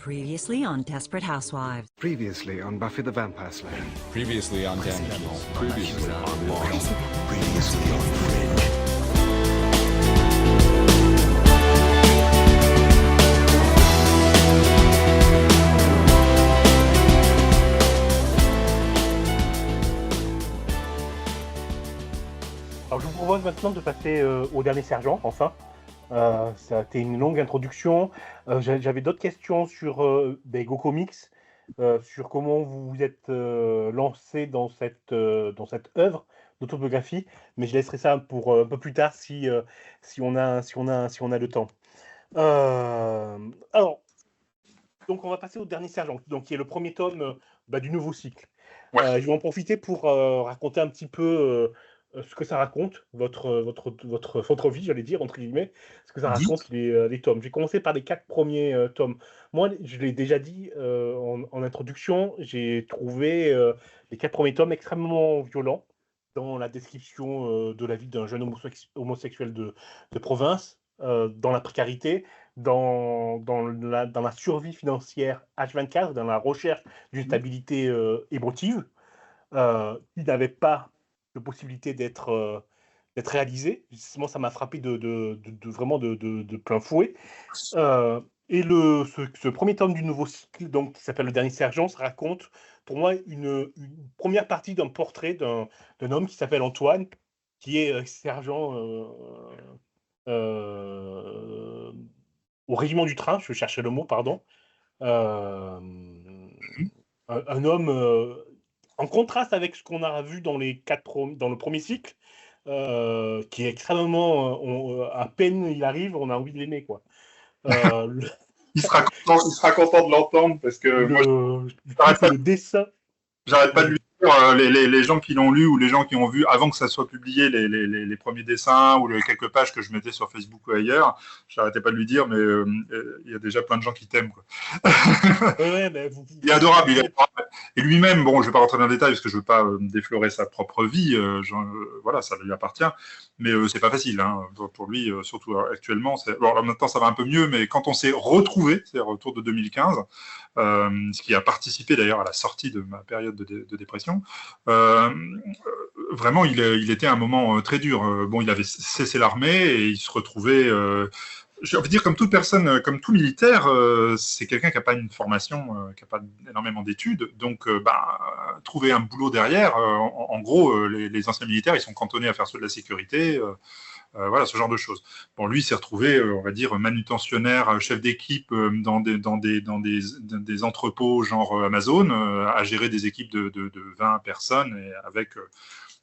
Previously on Desperate Housewives. Previously on Buffy the Vampire Slayer. Previously on Damages. Previously on Law. Previously on Fringe. Alors je vous propose maintenant de passer au dernier sergent, enfin. Ça a été une longue introduction. J'avais d'autres questions sur Go Comics, sur comment vous vous êtes lancé dans cette œuvre d'autobiographie, mais je laisserai ça pour un peu plus tard si on a le temps. Alors, donc on va passer au dernier sergent, donc qui est le premier tome du nouveau cycle. Ouais. Je vais en profiter pour raconter un petit peu ce que ça raconte, votre vie, j'allais dire, entre guillemets, ce que ça raconte les tomes. J'ai commencé par les 4 premiers tomes. Moi, je l'ai déjà dit en introduction, j'ai trouvé les 4 premiers tomes extrêmement violents dans la description de la vie d'un jeune homosexuel de province, dans la précarité, dans la survie financière H24, dans la recherche d'une stabilité émotive, qui n'avait pas de possibilité d'être réalisé. Justement, ça m'a frappé vraiment de plein fouet. Et ce premier tome du nouveau cycle, donc, qui s'appelle Le Dernier Sergent, ça raconte pour moi une première partie d'un portrait d'un homme qui s'appelle Antoine, qui est sergent au régiment du train, je cherchais le mot, pardon. Un homme en contraste avec ce qu'on a vu dans dans le premier cycle, qui est extrêmement, à peine il arrive, on a envie de l'aimer, quoi. Il sera content de l'entendre parce que le dessin. J'arrête pas de lui dire, les gens qui l'ont lu ou les gens qui ont vu avant que ça soit publié les premiers dessins ou les quelques pages que je mettais sur Facebook ou ailleurs, j'arrêtais pas de lui dire, mais il y a déjà plein de gens qui t'aiment, quoi. Ouais, il est adorable, et lui-même, bon, je vais pas rentrer dans le détail parce que je veux pas déflorer sa propre vie, voilà, ça lui appartient, mais c'est pas facile, hein, pour lui, surtout actuellement. Alors maintenant ça va un peu mieux, mais quand on s'est retrouvés, c'est-à-dire autour de 2015, ce qui a participé d'ailleurs à la sortie de ma période de dépression, vraiment il était à un moment très dur. Bon, il avait cessé l'armée et il se retrouvait, j'ai envie de dire, comme toute personne, comme tout militaire, c'est quelqu'un qui n'a pas une formation, qui n'a pas énormément d'études, donc trouver un boulot derrière, en gros, les anciens militaires, ils sont cantonnés à faire de la sécurité, voilà, ce genre de choses. Bon, lui s'est retrouvé, on va dire, manutentionnaire, chef d'équipe dans des entrepôts genre Amazon, à gérer des équipes de 20 personnes, et avec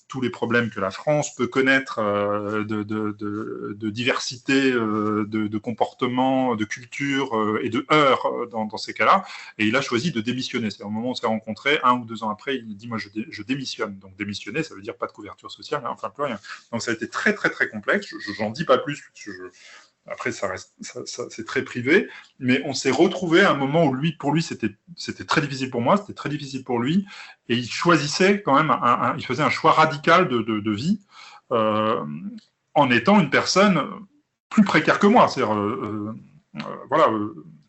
tous les problèmes que la France peut connaître de diversité, de comportement, de culture et de heurts dans ces cas-là. Et il a choisi de démissionner. C'est au moment où on s'est rencontrés, 1 ou 2 ans après, il dit « moi je démissionne ». Donc démissionner, ça veut dire pas de couverture sociale, hein, enfin plus rien. Donc ça a été très très très complexe. Je n'en dis pas plus, parce que après, ça c'est très privé, mais on s'est retrouvés à un moment où pour lui, c'était très difficile pour moi, c'était très difficile pour lui, et il choisissait quand même, il faisait un choix radical de vie, en étant une personne plus précaire que moi, c'est-à-dire, voilà,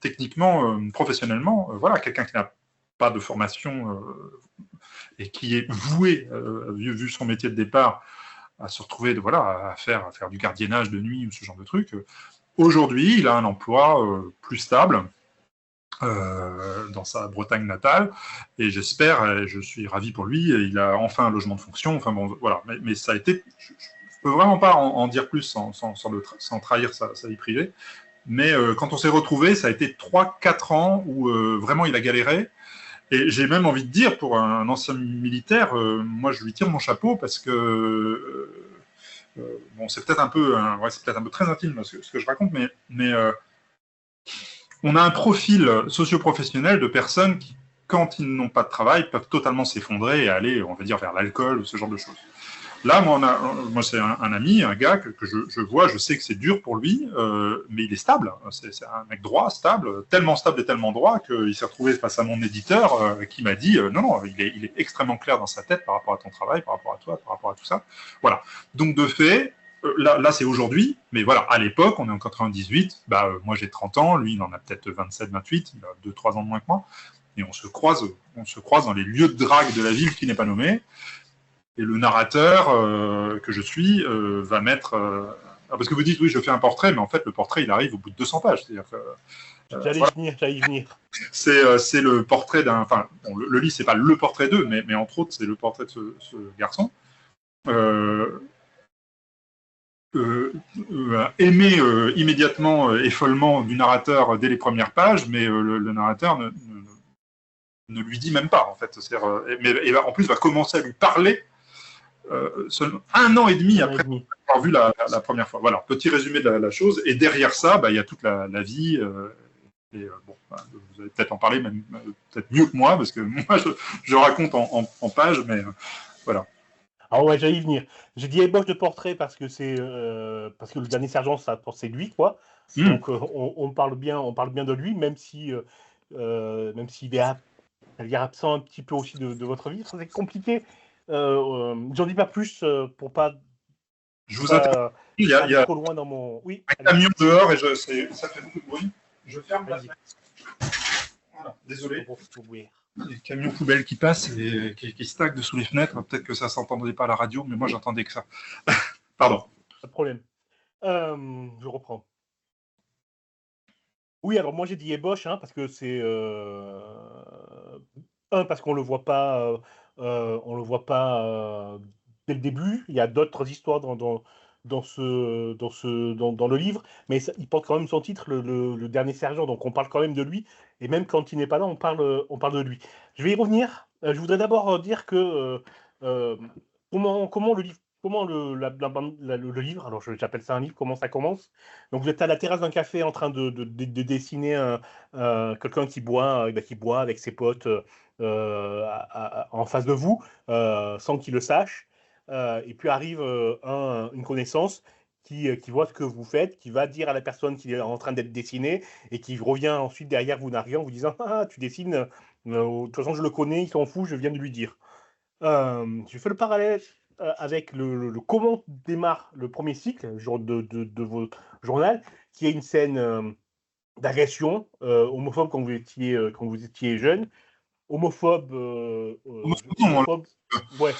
techniquement, professionnellement, voilà, quelqu'un qui n'a pas de formation et qui est voué, vu son métier de départ, à se retrouver à faire du gardiennage de nuit ou ce genre de trucs. Aujourd'hui, il a un emploi plus stable dans sa Bretagne natale, et j'espère, je suis ravi pour lui, il a enfin un logement de fonction, enfin bon, voilà, mais ça a été, je peux vraiment pas en dire plus sans trahir sa vie privée, mais quand on s'est retrouvés, ça a été 3-4 ans où vraiment il a galéré. Et j'ai même envie de dire, pour un ancien militaire, moi je lui tire mon chapeau parce que, bon, c'est peut-être un peu très intime ce que je raconte, mais on a un profil socio-professionnel de personnes qui, quand ils n'ont pas de travail, peuvent totalement s'effondrer et aller, on va dire, vers l'alcool ou ce genre de choses. Là, moi c'est un ami, un gars que je vois, je sais que c'est dur pour lui, mais il est stable. C'est un mec droit, stable, tellement stable et tellement droit qu'il s'est retrouvé face à mon éditeur qui m'a dit non, il est extrêmement clair dans sa tête par rapport à ton travail, par rapport à toi, par rapport à tout ça. Voilà. Donc de fait, là c'est aujourd'hui, mais voilà, à l'époque, on est en 98, moi j'ai 30 ans, lui il en a peut-être 27, 28, il a 2-3 ans de moins que moi, et on se croise dans les lieux de drague de la ville qui n'est pas nommé, et le narrateur que je suis va mettre... parce que vous dites, oui, je fais un portrait, mais en fait, le portrait, il arrive au bout de 200 pages. C'est-à-dire que, J'allais y venir. c'est le portrait d'un... Enfin, bon, le livre, c'est pas le portrait d'eux, mais entre autres, c'est le portrait de ce garçon. Aimé immédiatement et follement du narrateur dès les premières pages, mais le narrateur ne lui dit même pas, en fait. Mais en plus, va commencer à lui parler seulement 1 an et demi après avoir vu la première fois. Voilà, petit résumé de la chose. Et derrière ça, il y a toute la vie. Vous allez peut-être en parler, même peut-être mieux que moi, parce que moi, je raconte en pages, mais voilà. Ah ouais, j'allais y venir. J'ai dit ébauche de portrait parce que parce que le dernier sergent, c'est lui, quoi. Donc on parle bien de lui, même s'il est absent un petit peu aussi de votre vie. C'est compliqué. J'en dis pas plus pour pas. Je vous attends. Il y a trop loin dans mon. Oui. Un camion dehors et ça fait beaucoup de bruit. Je ferme la fenêtre. Voilà, désolé. Les camions poubelles qui passent et qui stackent dessous les fenêtres. Peut-être que ça s'entendait pas à la radio, mais moi j'entendais que ça. Pardon. Pas de problème. Je reprends. Oui, alors moi j'ai dit ébauche, parce que c'est parce qu'on le voit pas, dès le début. Il y a d'autres histoires dans le livre, mais il porte quand même son titre, le dernier sergent, donc on parle quand même de lui, et même quand il n'est pas là, on parle de lui. Je vais y revenir. Je voudrais d'abord dire que comment le livre, le livre, alors j'appelle ça un livre, comment ça commence. Donc vous êtes à la terrasse d'un café en train de dessiner quelqu'un qui boit avec ses potes en face de vous, sans qu'il le sache. Et puis arrive une connaissance qui voit ce que vous faites, qui va dire à la personne qu'il est en train d'être dessiné, et qui revient ensuite derrière vous narguant, en vous disant « Ah, tu dessines, de toute façon je le connais, il s'en fout, je viens de lui dire ». Je fais le parallèle avec le comment démarre le premier cycle de votre journal, qui est une scène d'agression homophobe quand vous étiez jeune. Homophobe, ouais.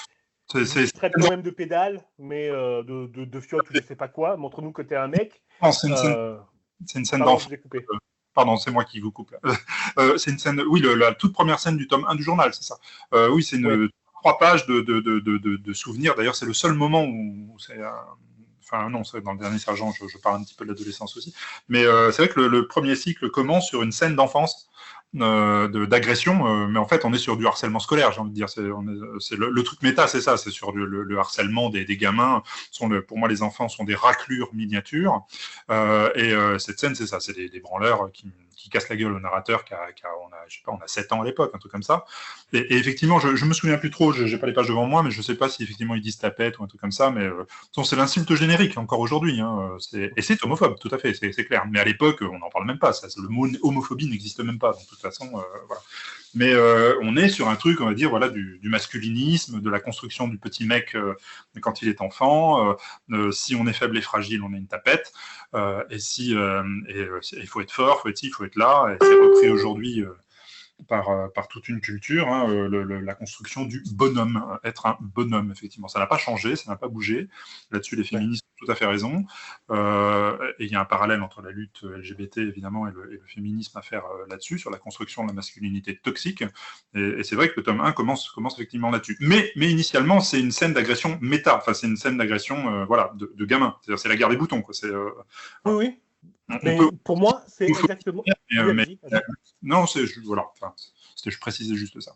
Il traite quand même de pédale, mais de fiotte ou je sais pas quoi. Montre-nous que t'es un mec. Non, c'est une scène d'enfant. Pardon, c'est moi qui vous coupe. C'est une scène, oui, la toute première scène du tome 1 du journal, c'est ça. Oui, c'est 3 pages de souvenirs. D'ailleurs, c'est le seul moment où c'est... Enfin, non, c'est dans le dernier sergent, je parle un petit peu de l'adolescence aussi. Mais c'est vrai que le premier cycle commence sur une scène d'enfance, d'agression, mais en fait, on est sur du harcèlement scolaire, j'ai envie de dire. C'est le truc méta, c'est ça, c'est sur le harcèlement des gamins. Pour moi, les enfants sont des raclures miniatures. Cette scène, c'est ça, c'est des branleurs qui cassent la gueule au narrateur, on a 7 ans à l'époque, un truc comme ça. Et effectivement, je me souviens plus trop, j'ai pas les pages devant moi, mais je sais pas si effectivement ils disent tapette ou un truc comme ça, mais c'est l'insulte générique encore aujourd'hui. Et c'est homophobe, tout à fait, c'est clair. Mais à l'époque, on n'en parle même pas. Le mot homophobie n'existe même pas. Donc, de toute façon, voilà. Mais on est sur un truc, on va dire, voilà, du masculinisme, de la construction du petit mec quand il est enfant. Si on est faible et fragile, on est une tapette. Il faut être fort, il faut être ci, il faut être là. Et c'est repris aujourd'hui par toute une culture, la construction du bonhomme, être un bonhomme, effectivement. Ça n'a pas changé, ça n'a pas bougé. Là-dessus, les féministes ont tout à fait raison. Et il y a un parallèle entre la lutte LGBT, évidemment, et le féminisme à faire là-dessus, sur la construction de la masculinité toxique. Et c'est vrai que le tome 1 commence effectivement là-dessus. Mais initialement, c'est une scène d'agression méta. Enfin, c'est une scène d'agression de gamin. C'est-à-dire, c'est la guerre des boutons, quoi. Oui. Mais pour moi, c'est exactement. Non, voilà. Enfin, je précisais juste ça.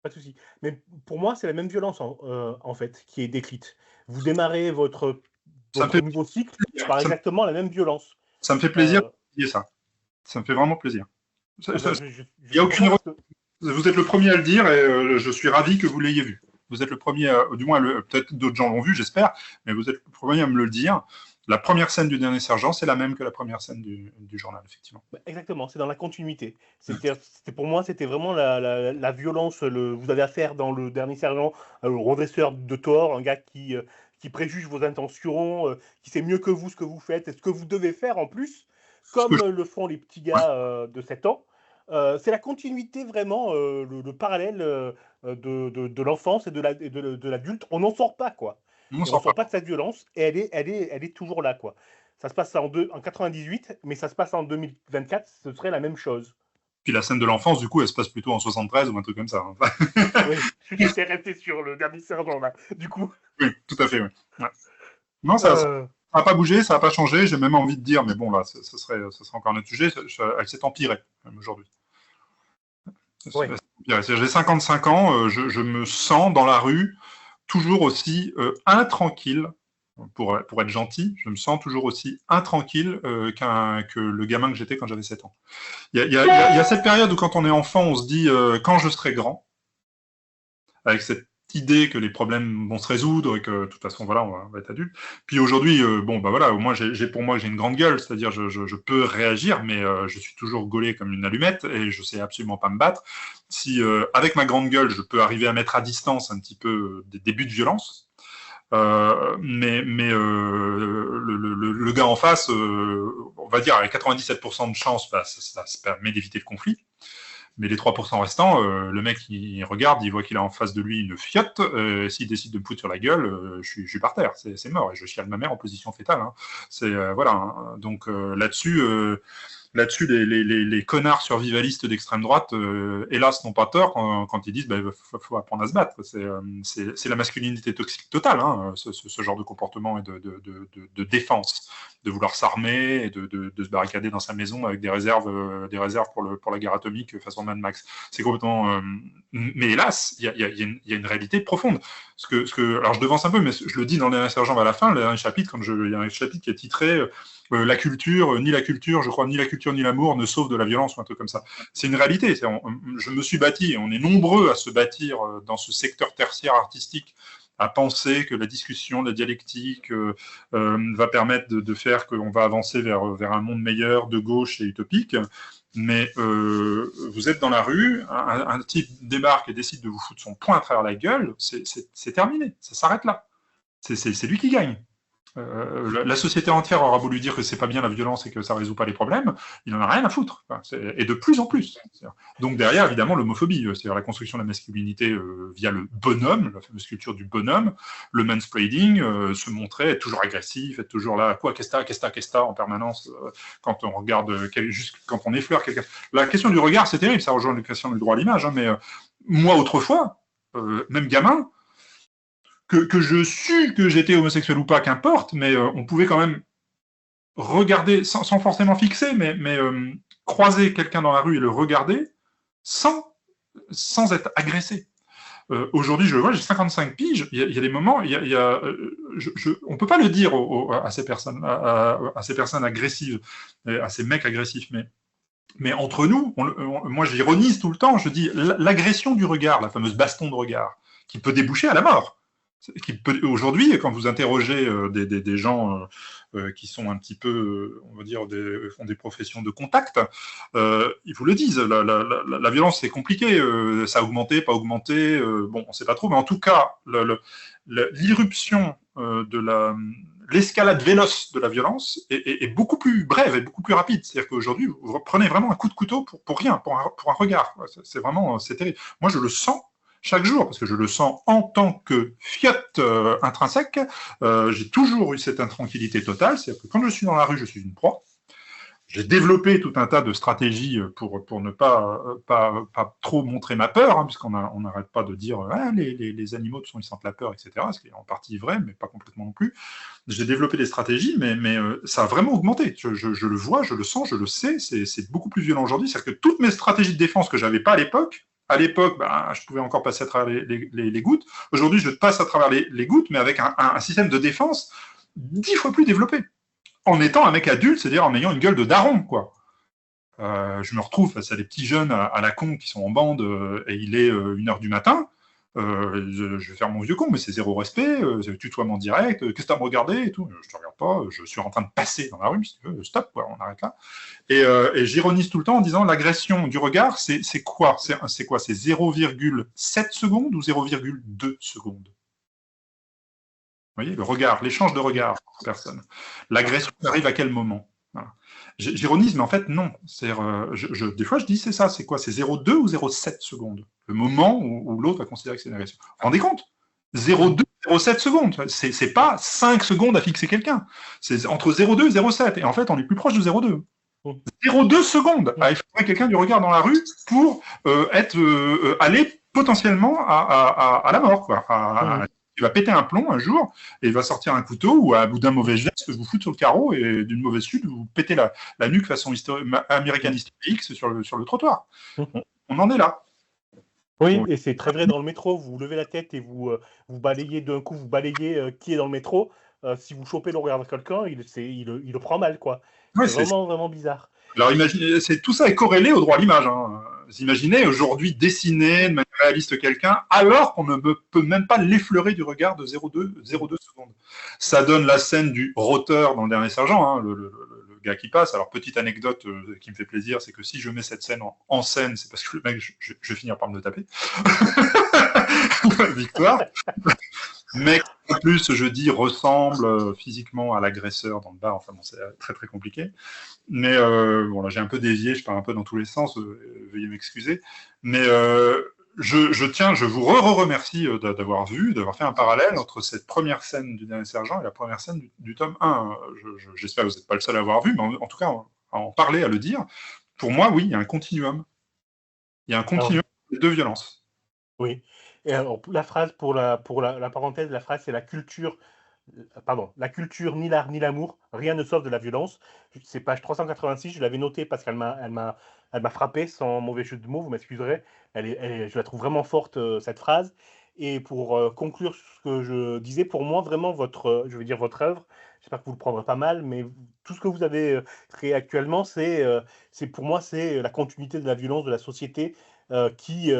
Pas de souci. Mais pour moi, c'est la même violence en fait qui est décrite. Vous démarrez votre nouveau cycle par exactement la même violence. Ça me fait plaisir de dire ça. Ça me fait vraiment plaisir. Il n'y a aucune. Vous êtes le premier à le dire et je suis ravi que vous l'ayez vu. Vous êtes le premier, du moins peut-être d'autres gens l'ont vu, j'espère, mais vous êtes le premier à me le dire. La première scène du dernier sergent, c'est la même que la première scène du journal, effectivement. Exactement, c'est dans la continuité. Pour moi, c'était vraiment la violence. Vous avez affaire dans le dernier sergent au redresseur de tort, un gars qui qui préjuge vos intentions, qui sait mieux que vous ce que vous faites et ce que vous devez faire en plus, comme le font les petits gars de 7 ans. C'est la continuité vraiment, le parallèle de l'enfance et de l'adulte. On n'en sort pas, quoi. On On sort sort pas de cette violence et elle est toujours là, quoi. Ça se passe en 98, mais ça se passe en 2024, ce serait la même chose. Puis la scène de l'enfance, du coup, elle se passe plutôt en 73 ou un truc comme ça. Oui, j'étais resté sur le dernier sergent, là, du coup. Oui, tout à fait, oui. Ouais. Non, ça n'a pas bougé, ça n'a pas changé. J'ai même envie de dire, mais bon, là, ça serait encore un autre sujet. Elle s'est empirée, même aujourd'hui. Oui. J'ai 55 ans, je me sens dans la rue toujours aussi intranquille. Pour être gentil, je me sens toujours aussi intranquille que le gamin que j'étais quand j'avais 7 ans. Il y a cette période où quand on est enfant, on se dit quand je serai grand, avec cette idée que les problèmes vont se résoudre et que de toute façon voilà, on va être adulte. Puis aujourd'hui, bon bah voilà, au moins j'ai une grande gueule, c'est-à-dire je peux réagir, mais je suis toujours gaulé comme une allumette et je sais absolument pas me battre. Si avec ma grande gueule, je peux arriver à mettre à distance un petit peu des débuts de violence. Mais le gars en face, on va dire avec 97% de chance, bah, ça permet d'éviter le conflit. Mais les 3% restants, le mec il regarde, il voit qu'il a en face de lui une fiotte, s'il décide de me foutre sur la gueule, je suis par terre, c'est mort, et je chiale ma mère en position fétale. Hein. C'est voilà. Hein. Donc là-dessus, les connards survivalistes d'extrême droite, hélas, n'ont pas tort quand ils disent bah, faut apprendre à se battre. C'est la masculinité toxique totale, hein, ce genre de comportement et de défense, de vouloir s'armer et de se barricader dans sa maison avec des réserves pour la guerre atomique façon Mad Max. C'est complètement. Mais hélas, il y a une réalité profonde. Alors je devance un peu, mais je le dis dans le dernier sergent à la fin, le dernier chapitre, il y a un chapitre qui est titré. La culture, ni la culture, je crois, ni la culture ni l'amour ne sauvent de la violence ou un truc comme ça. C'est une réalité. Je me suis bâti, et on est nombreux à se bâtir dans ce secteur tertiaire artistique, à penser que la discussion, la dialectique va permettre de faire qu'on va avancer vers un monde meilleur, de gauche et utopique. Mais vous êtes dans la rue, un type débarque et décide de vous foutre son poing à travers la gueule, c'est terminé, ça s'arrête là. C'est lui qui gagne. La société entière aura beau lui dire que c'est pas bien la violence et que ça résout pas les problèmes, il en a rien à foutre. Et de plus en plus. Donc derrière, évidemment, l'homophobie, c'est-à-dire la construction de la masculinité via le bonhomme, la fameuse culture du bonhomme, le mansplaining, se montrer, être toujours agressif, être toujours là, quoi, qu'est-ce que t'as en permanence, quand on regarde, juste quand on effleure quelqu'un. La question du regard, c'est terrible, ça rejoint la question du droit à l'image, hein, mais moi, autrefois, même gamin, que je sus que j'étais homosexuel ou pas, qu'importe, mais on pouvait quand même regarder, sans forcément fixer, mais croiser quelqu'un dans la rue et le regarder sans être agressé. Aujourd'hui, je le vois, j'ai 55 piges, il y a des moments, on ne peut pas le dire à ces personnes agressives, à ces mecs agressifs, mais entre nous, moi j'ironise tout le temps, je dis l'agression du regard, la fameuse baston de regard, qui peut déboucher à la mort. Aujourd'hui, quand vous interrogez des gens qui sont un petit peu, on va dire, font des professions de contact, ils vous le disent, la violence c'est compliqué, ça a augmenté, pas augmenté, bon, on ne sait pas trop, mais en tout cas, l'irruption de l'escalade véloce de la violence est beaucoup plus brève et beaucoup plus rapide. C'est-à-dire qu'aujourd'hui, vous prenez vraiment un coup de couteau pour rien, pour un regard. C'est terrible. Moi, je le sens chaque jour, parce que je le sens en tant que fiotte intrinsèque, j'ai toujours eu cette intranquillité totale, c'est-à-dire que quand je suis dans la rue, je suis une proie. J'ai développé tout un tas de stratégies pour ne pas trop montrer ma peur, hein, puisqu'on n'arrête pas de dire les animaux, de toute façon, ils sentent la peur, etc., ce qui est en partie vrai, mais pas complètement non plus. J'ai développé des stratégies, mais ça a vraiment augmenté. Je le vois, je le sens, je le sais, c'est beaucoup plus violent aujourd'hui. C'est-à-dire que toutes mes stratégies de défense que je n'avais pas à l'époque, je pouvais encore passer à travers les gouttes. Aujourd'hui, je passe à travers les gouttes, mais avec un système de défense 10 fois plus développé. En étant un mec adulte, c'est-à-dire en ayant une gueule de daron, quoi. Je me retrouve face à des petits jeunes à la con qui sont en bande et il est 1h du matin. Je vais faire mon vieux con, mais c'est zéro respect, tutoiement direct, qu'est-ce que t'as à me regarder et tout. Je te regarde pas, je suis en train de passer dans la rue, si tu veux, stop, quoi, on arrête là. Et j'ironise tout le temps en disant l'agression du regard, c'est quoi? C'est quoi? C'est 0,7 secondes ou 0,2 secondes? voyez, le regard, l'échange de regard entre personnes. L'agression arrive à quel moment? Voilà. J'ironise, mais en fait, non. Des fois, je dis, c'est ça, c'est quoi? C'est 0,2 ou 0,7 secondes? Le moment où l'autre va considérer que c'est une agression. Vous vous rendez compte? 0,2, 0,7 secondes. C'est pas 5 secondes à fixer quelqu'un. C'est entre 0,2 et 0,7. Et en fait, on est plus proche de 0,2. 0,2 secondes à effrayer quelqu'un du regard dans la rue pour aller potentiellement à la mort, quoi. Il va péter un plomb un jour et il va sortir un couteau ou à bout d'un mauvais geste vous foutre sur le carreau et d'une mauvaise chute vous péter la nuque façon American History X sur le trottoir. On en est là. Oui, et c'est très vrai dans le métro. Vous levez la tête et vous balayez d'un coup, vous balayez qui est dans le métro. Si vous chopez le regard de quelqu'un, il le prend mal, quoi. Ouais, c'est vraiment bizarre. Alors imaginez, tout ça est corrélé au droit à l'image. Hein. Vous imaginez aujourd'hui dessiner de manière réaliste quelqu'un alors qu'on ne peut même pas l'effleurer du regard de 0,2 secondes. Ça donne la scène du roteur dans le Dernier Sergent, hein, le gars qui passe. Alors petite anecdote qui me fait plaisir, c'est que si je mets cette scène en scène, c'est parce que le mec, je vais finir par me le taper. Victoire. Mais en plus, je dis, ressemble physiquement à l'agresseur dans le bar. Enfin bon, c'est très très compliqué. Mais bon, là, j'ai un peu dévié, je pars un peu dans tous les sens, veuillez m'excuser. Mais je vous remercie d'avoir fait un parallèle entre cette première scène du Dernier Sergent et la première scène du tome 1. J'espère que vous n'êtes pas le seul à avoir vu, mais en tout cas, à en parler, à le dire. Pour moi, oui, il y a un continuum. Il y a un continuum de violence. Oui. Et alors, la phrase, pour la parenthèse, la phrase, c'est la culture ni l'art ni l'amour, rien ne sauve de la violence. C'est page 386, je l'avais noté parce qu'elle m'a frappé, sans mauvais jeu de mots, vous m'excuserez. Je la trouve vraiment forte, cette phrase. Et pour conclure ce que je disais, pour moi, vraiment, votre œuvre, j'espère que vous le prendrez pas mal, mais tout ce que vous avez créé actuellement, pour moi, c'est la continuité de la violence de la société. C'est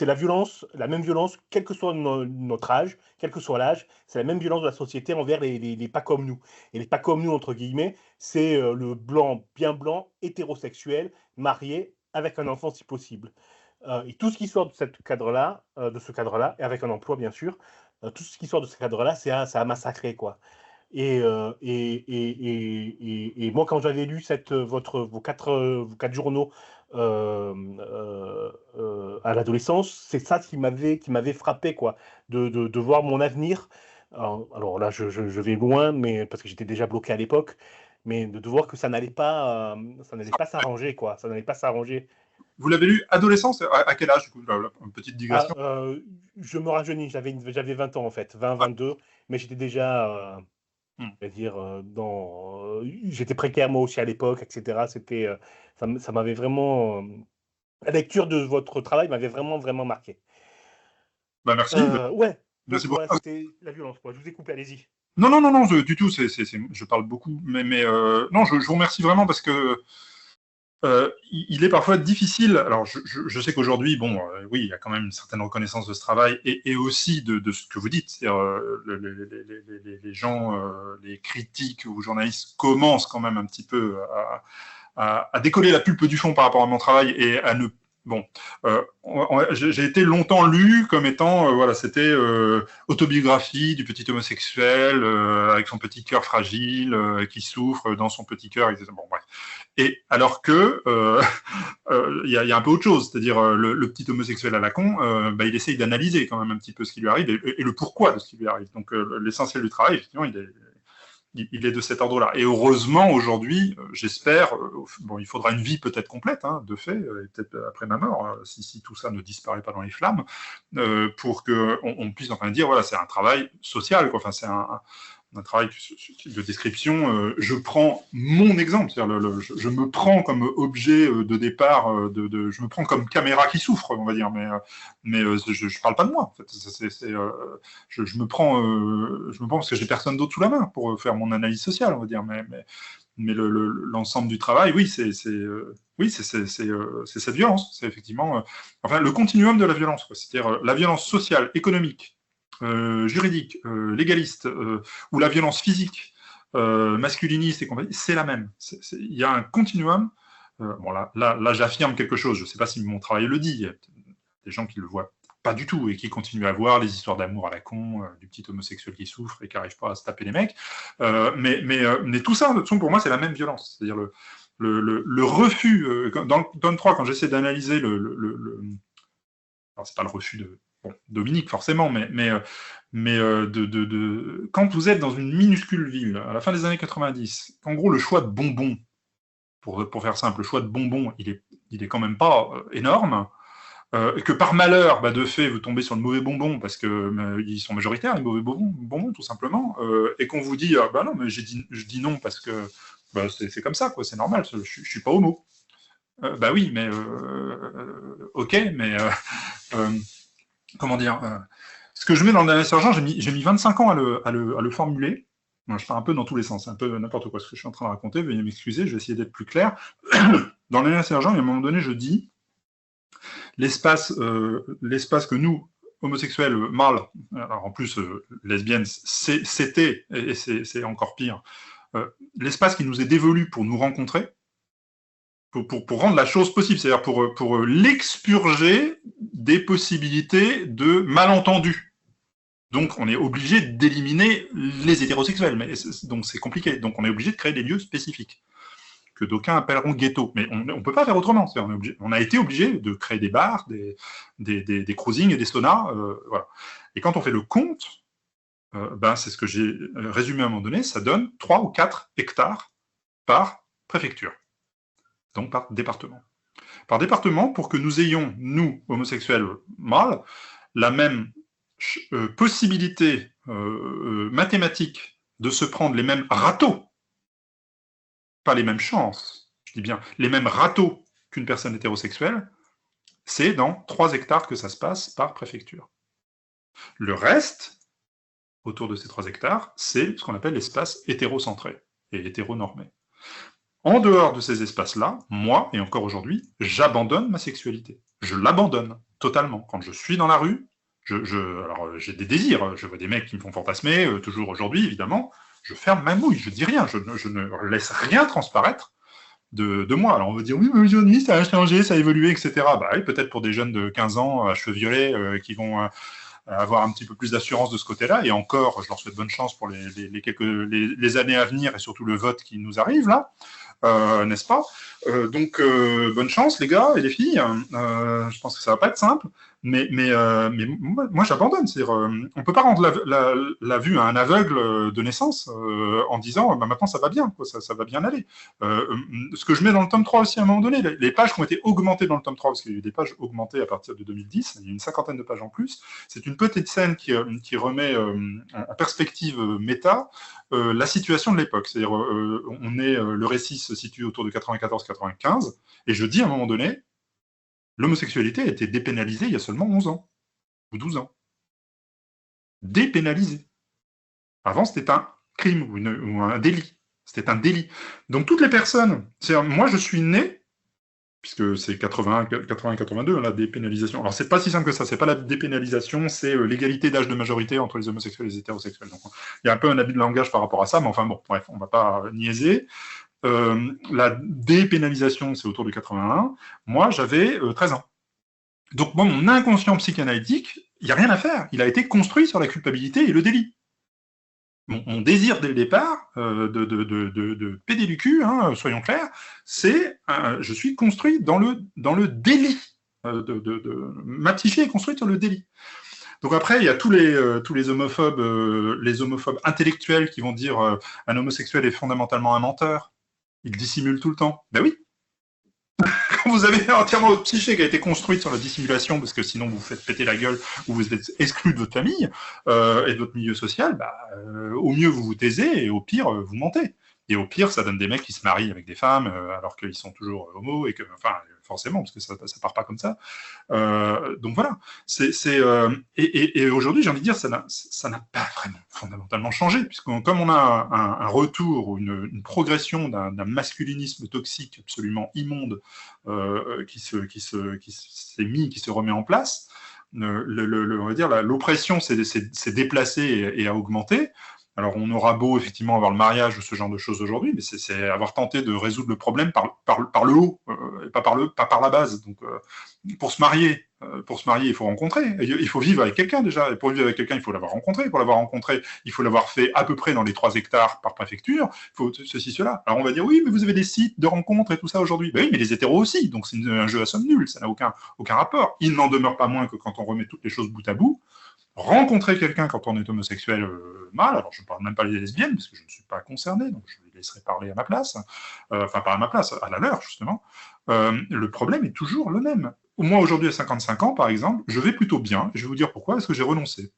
la violence, la même violence, quel que soit notre âge, quel que soit l'âge, c'est la même violence de la société envers les pas comme nous. Et les pas comme nous, entre guillemets, c'est le blanc, bien blanc, hétérosexuel, marié, avec un enfant si possible. Et tout ce qui sort de ce cadre-là, et avec un emploi bien sûr, tout ce qui sort de ce cadre-là, ça a massacré, quoi. Et moi, quand j'avais lu vos quatre journaux à l'adolescence, c'est ça qui m'avait frappé, quoi, de voir mon avenir. Alors là, je vais loin, mais parce que j'étais déjà bloqué à l'époque, mais de voir que ça n'allait pas s'arranger, quoi. Ça n'allait pas s'arranger. Vous l'avez lu adolescent, à quel âge, du coup, une petite digression? Je me rajeunis, j'avais 20 ans en fait, 20, 22, mais j'étais déjà, j'étais précaire moi aussi à l'époque, etc. Ça m'avait vraiment, la lecture de votre travail m'avait vraiment, vraiment marqué. Bah, merci. Ouais, Merci donc, beaucoup. c'était la violence, quoi. Je vous ai coupé, allez-y. Non, du tout, je parle beaucoup, mais non, je vous remercie vraiment parce que il est parfois difficile. Alors, je sais qu'aujourd'hui, bon, oui, il y a quand même une certaine reconnaissance de ce travail et aussi de ce que vous dites. C'est-à-dire, les gens, les critiques ou journalistes commencent quand même un petit peu à décoller la pulpe du fond par rapport à mon travail et à ne Bon, j'ai été longtemps lu comme étant, voilà, c'était autobiographie du petit homosexuel avec son petit cœur fragile qui souffre dans son petit cœur, etc. Bon, bref. Et alors que y a un peu autre chose, c'est-à-dire le petit homosexuel à la con, il essaye d'analyser quand même un petit peu ce qui lui arrive et le pourquoi de ce qui lui arrive. Donc l'essentiel du travail, effectivement, il est de cet ordre-là. Et heureusement, aujourd'hui, j'espère, bon, il faudra une vie peut-être complète, hein, de fait, et peut-être après ma mort, si tout ça ne disparaît pas dans les flammes, pour qu'on puisse enfin dire, voilà, c'est un travail social, quoi. Enfin, c'est un travail de description. Je prends mon exemple, c'est-à-dire je me prends comme objet de départ, je me prends comme caméra qui souffre, on va dire, mais je parle pas de moi. En fait, je me prends parce que j'ai personne d'autre sous la main pour faire mon analyse sociale, on va dire, mais l'ensemble du travail, oui, c'est cette violence, c'est effectivement, enfin, le continuum de la violence, quoi. C'est-à-dire la violence sociale, économique, juridique, légaliste, ou la violence physique, masculiniste et compagnie, c'est la même. Il y a un continuum. Bon, là j'affirme quelque chose. Je ne sais pas si mon travail le dit. Il y a des gens qui le voient pas du tout, et qui continue à voir les histoires d'amour à la con, du petit homosexuel qui souffre et qui n'arrive pas à se taper les mecs. Mais tout ça, de toute façon, pour moi, c'est la même violence. C'est-à-dire le refus, dans le tome 3, quand j'essaie d'analyser alors c'est pas le refus de Dominique, forcément, mais quand vous êtes dans une minuscule ville, à la fin des années 90, en gros, le choix de bonbons, pour faire simple, le choix de bonbons, il est quand même pas énorme, que par malheur, de fait, vous tombez sur le mauvais bonbon, parce que ils sont majoritaires, les mauvais bonbons, tout simplement, et qu'on vous dit, non, mais je dis non, parce que c'est comme ça, quoi, c'est normal, je suis pas homo. Oui, mais ok, mais comment dire, ce que je mets dans le dernier sergent, j'ai mis 25 ans à le formuler. Moi, je pars un peu dans tous les sens, c'est un peu n'importe quoi ce que je suis en train de raconter, veuillez m'excuser, je vais essayer d'être plus clair. Dans le dernier sergent, à un moment donné, je dis l'espace que nous, homosexuels, mâles, alors en plus lesbiennes, c'était, et c'est encore pire, l'espace qui nous est dévolu pour nous rencontrer, pour rendre la chose possible, c'est-à-dire pour l'expurger des possibilités de malentendus. Donc, on est obligé d'éliminer les hétérosexuels, donc c'est compliqué. Donc, on est obligé de créer des lieux spécifiques, que d'aucuns appelleront ghetto. Mais on ne peut pas faire autrement. On a été obligé de créer des bars, des cruisings et des saunas. Voilà. Et quand on fait le compte, c'est ce que j'ai résumé à un moment donné, ça donne 3 ou 4 hectares par préfecture. Donc par département. Par département, pour que nous ayons, nous, homosexuels mâles, la même possibilité mathématique de se prendre les mêmes râteaux, pas les mêmes chances, je dis bien les mêmes râteaux qu'une personne hétérosexuelle, c'est dans 3 hectares que ça se passe par préfecture. Le reste, autour de ces 3 hectares, c'est ce qu'on appelle l'espace hétérocentré et hétéronormé. En dehors de ces espaces-là, moi, et encore aujourd'hui, j'abandonne ma sexualité. Je l'abandonne totalement. Quand je suis dans la rue, alors j'ai des désirs, je vois des mecs qui me font fantasmer, toujours aujourd'hui, évidemment, je ferme ma mouille, je dis rien, je ne laisse rien transparaître de moi. Alors on va dire, oui, mais aujourd'hui, ça a changé, ça a évolué, etc. Oui, peut-être pour des jeunes de 15 ans, à cheveux violets, qui vont avoir un petit peu plus d'assurance de ce côté-là, et encore, je leur souhaite bonne chance pour les années à venir, et surtout le vote qui nous arrive, là. N'est-ce pas? Donc, bonne chance, les gars et les filles. Je pense que ça va pas être simple, mais moi, j'abandonne. C'est-à-dire, on peut pas rendre la vue à un aveugle de naissance en disant maintenant ça va bien, quoi, ça va bien aller. Ce que je mets dans le tome 3 aussi à un moment donné, les pages qui ont été augmentées dans le tome 3, parce qu'il y a eu des pages augmentées à partir de 2010, il y a une 50aine de pages en plus, c'est une petite scène qui remet en perspective méta la situation de l'époque. C'est-à-dire, le récit se situe autour de 94-95, et je dis à un moment donné, l'homosexualité a été dépénalisée il y a seulement 11 ans, ou 12 ans. Dépénalisée. Avant, c'était un crime, ou un délit. C'était un délit. Donc, toutes les personnes, moi, je suis né, puisque c'est 80-82, la dépénalisation. Alors, c'est pas si simple que ça, c'est pas la dépénalisation, c'est l'égalité d'âge de majorité entre les homosexuels et les hétérosexuels. Donc, il y a un peu un abus de langage par rapport à ça, mais enfin bon, bref, on va pas niaiser. La dépénalisation, c'est autour de 81. Moi, j'avais 13 ans. Donc, moi, mon inconscient psychanalytique, il n'y a rien à faire. Il a été construit sur la culpabilité et le délit. Mon désir dès le départ de péder du cul, soyons clairs, c'est je suis construit dans le délit. Ma psyché est construite sur le délit. Donc après, il y a tous les homophobes intellectuels qui vont dire un homosexuel est fondamentalement un menteur. Il dissimule tout le temps. Ben oui. Quand vous avez entièrement votre psyché qui a été construite sur la dissimulation, parce que sinon vous vous faites péter la gueule ou vous êtes exclu de votre famille et de votre milieu social, au mieux vous vous taisez et au pire vous mentez. Et au pire, ça donne des mecs qui se marient avec des femmes alors qu'ils sont toujours homos et que, enfin, forcément, parce que ça part pas comme ça. Donc voilà. Et aujourd'hui, j'ai envie de dire, ça n'a pas vraiment fondamentalement changé, puisque comme on a un retour ou une progression d'un masculinisme toxique absolument immonde qui se remet en place, on va dire l'oppression s'est déplacée et a augmenté. Alors, on aura beau, effectivement, avoir le mariage ou ce genre de choses aujourd'hui, mais c'est avoir tenté de résoudre le problème par le haut, et pas par la base. Donc, pour se marier, Pour se marier, il faut rencontrer. Il faut vivre avec quelqu'un déjà. Et pour vivre avec quelqu'un, il faut l'avoir rencontré. Pour l'avoir rencontré, il faut l'avoir fait à peu près dans les 3 hectares par préfecture. Il faut ceci, cela. Alors on va dire, oui, mais vous avez des sites de rencontres et tout ça aujourd'hui. Ben oui, mais les hétéros aussi. Donc c'est un jeu à somme nulle. Ça n'a aucun rapport. Il n'en demeure pas moins que quand on remet toutes les choses bout à bout, rencontrer quelqu'un quand on est homosexuel mâle, alors je ne parle même pas des lesbiennes, parce que je ne suis pas concerné, donc je les laisserai parler à ma place, enfin pas à ma place, à la leur justement, le problème est toujours le même. Moi aujourd'hui à 55 ans par exemple, je vais plutôt bien, et je vais vous dire pourquoi, parce que j'ai renoncé.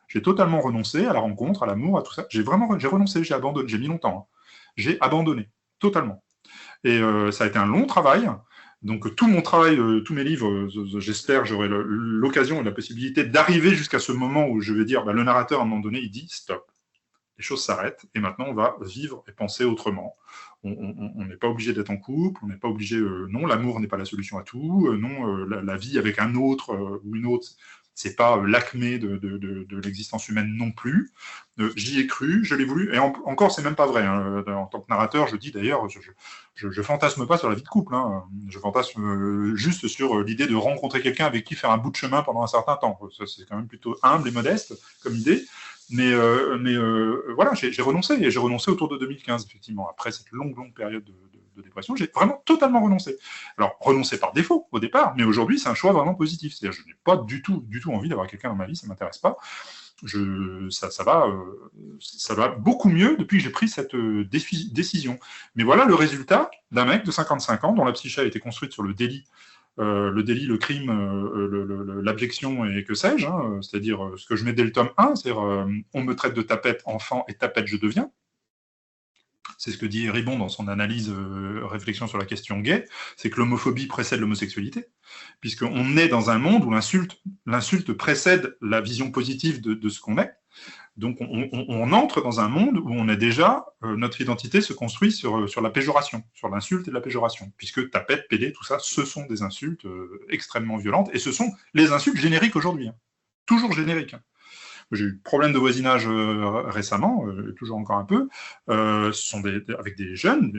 J'ai totalement renoncé à la rencontre, à l'amour, à tout ça. J'ai renoncé, j'ai abandonné, j'ai mis longtemps. Hein. J'ai abandonné, totalement. Et ça a été un long travail. Donc tout mon travail, tous mes livres, j'espère que j'aurai l'occasion et la possibilité d'arriver jusqu'à ce moment où je vais dire, le narrateur à un moment donné, il dit stop, les choses s'arrêtent et maintenant on va vivre et penser autrement. On n'est pas obligé d'être en couple, on n'est pas obligé, non, l'amour n'est pas la solution à tout, non, la vie avec un autre ou une autre, c'est pas l'acmé de l'existence humaine non plus. J'y ai cru, je l'ai voulu, et encore, c'est même pas vrai. Hein. En tant que narrateur, je dis d'ailleurs, je fantasme pas sur la vie de couple. Hein. Je fantasme juste sur l'idée de rencontrer quelqu'un avec qui faire un bout de chemin pendant un certain temps. Ça, c'est quand même plutôt humble et modeste comme idée. Mais voilà, j'ai renoncé, et j'ai renoncé autour de 2015, effectivement, après cette longue période de dépression, j'ai vraiment totalement renoncé. Alors, renoncé par défaut, au départ, mais aujourd'hui, c'est un choix vraiment positif. C'est-à-dire, je n'ai pas du tout envie d'avoir quelqu'un dans ma vie, ça ne m'intéresse pas. Ça va beaucoup mieux depuis que j'ai pris cette décision. Mais voilà le résultat d'un mec de 55 ans, dont la psyché a été construite sur le délit, le crime, l'abjection et que sais-je, hein, c'est-à-dire ce que je mets dès le tome 1, c'est-à-dire on me traite de tapette enfant et tapette je deviens. C'est ce que dit Ribon dans son analyse réflexion sur la question gay, c'est que l'homophobie précède l'homosexualité, puisqu'on est dans un monde où l'insulte précède la vision positive de ce qu'on est. Donc on entre dans un monde où on est déjà, notre identité se construit sur la péjoration, sur l'insulte et la péjoration, puisque tapette, pédé, tout ça, ce sont des insultes extrêmement violentes, et ce sont les insultes génériques aujourd'hui, hein. Toujours génériques. Hein. J'ai eu problème de voisinage récemment, toujours encore un peu, ce sont avec des jeunes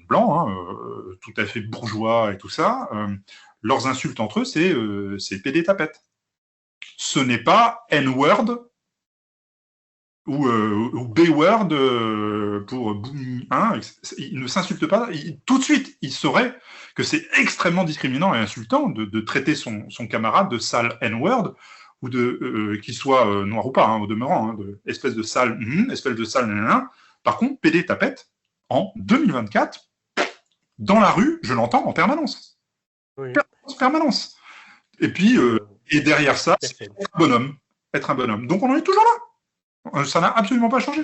blancs, hein, tout à fait bourgeois et tout ça, leurs insultes entre eux, c'est pédé tapette. Ce n'est pas N-word ou B-word pour hein, ils ne s'insultent pas, tout de suite, ils sauraient que c'est extrêmement discriminant et insultant de traiter son camarade de sale N-word, ou qu'il soit noir ou pas, hein, au demeurant, hein, espèce de sale, Par contre, pédé tapette, en 2024, dans la rue, je l'entends en permanence. Oui. Permanence. Et puis, et derrière ça, c'est être un bonhomme. Donc on en est toujours là. Ça n'a absolument pas changé.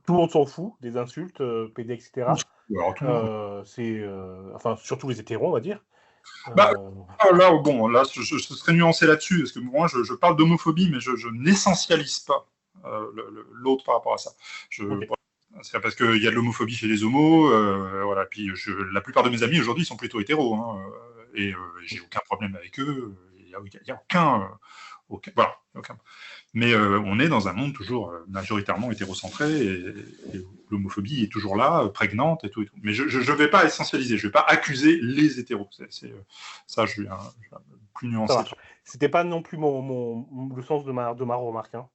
Tout le monde s'en fout des insultes, pédé, etc. Alors, enfin, surtout les hétéros, on va dire. Là, je serais nuancé là-dessus, parce que moi, je parle d'homophobie, mais je n'essentialise pas l'autre par rapport à ça. Okay. C'est parce qu'il y a de l'homophobie chez les homos, voilà. Puis la plupart de mes amis aujourd'hui sont plutôt hétéros, hein, et j'ai aucun problème avec eux. Il y a aucun. Voilà, aucun. Mais on est dans un monde toujours majoritairement hétérocentré, et l'homophobie est toujours là, prégnante et tout. Mais je ne vais pas essentialiser, je ne vais pas accuser les hétéros. Ça, je suis plus nuancé. C'était pas non plus le sens de ma remarque. Hein.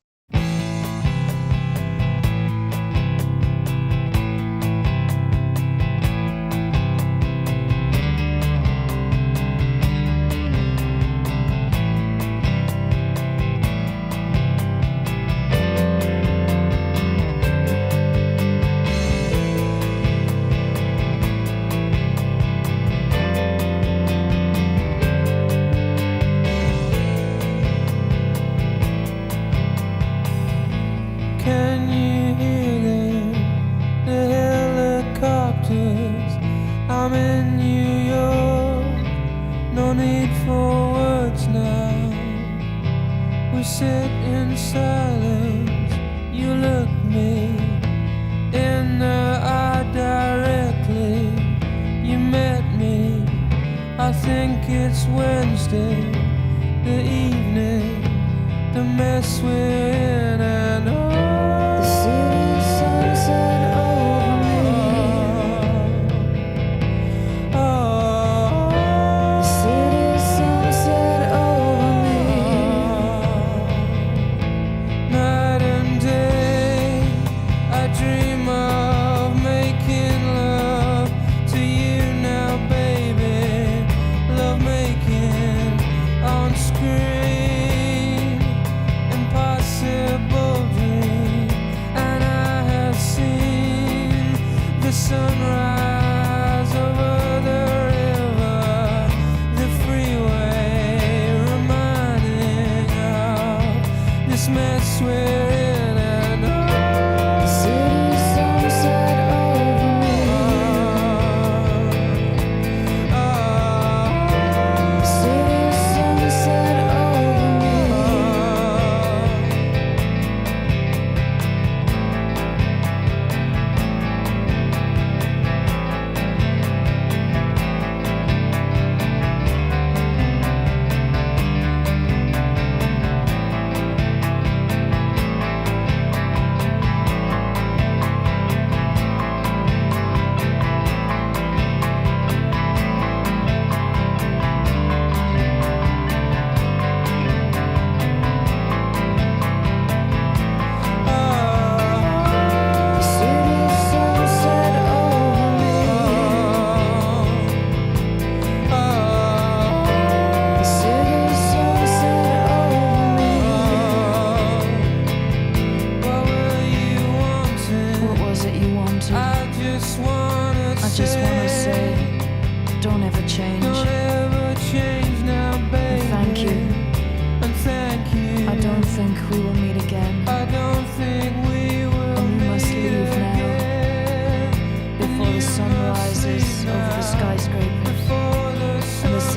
Sunset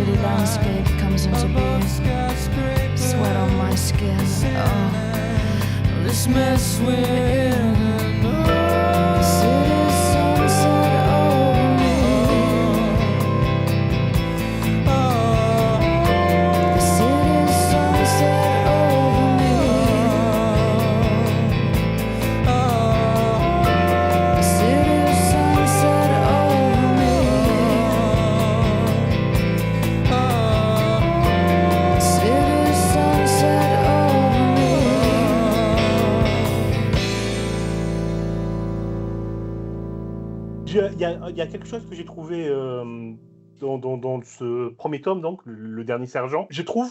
city landscape comes into being. Sweat on my skin. Oh, this mess we're in. The city's sunset over me. The city's sunset over me. The city's sunset over me. The city's sunset over me. Il y a quelque chose que j'ai trouvé dans ce premier tome, donc le dernier sergent. J'ai trouvé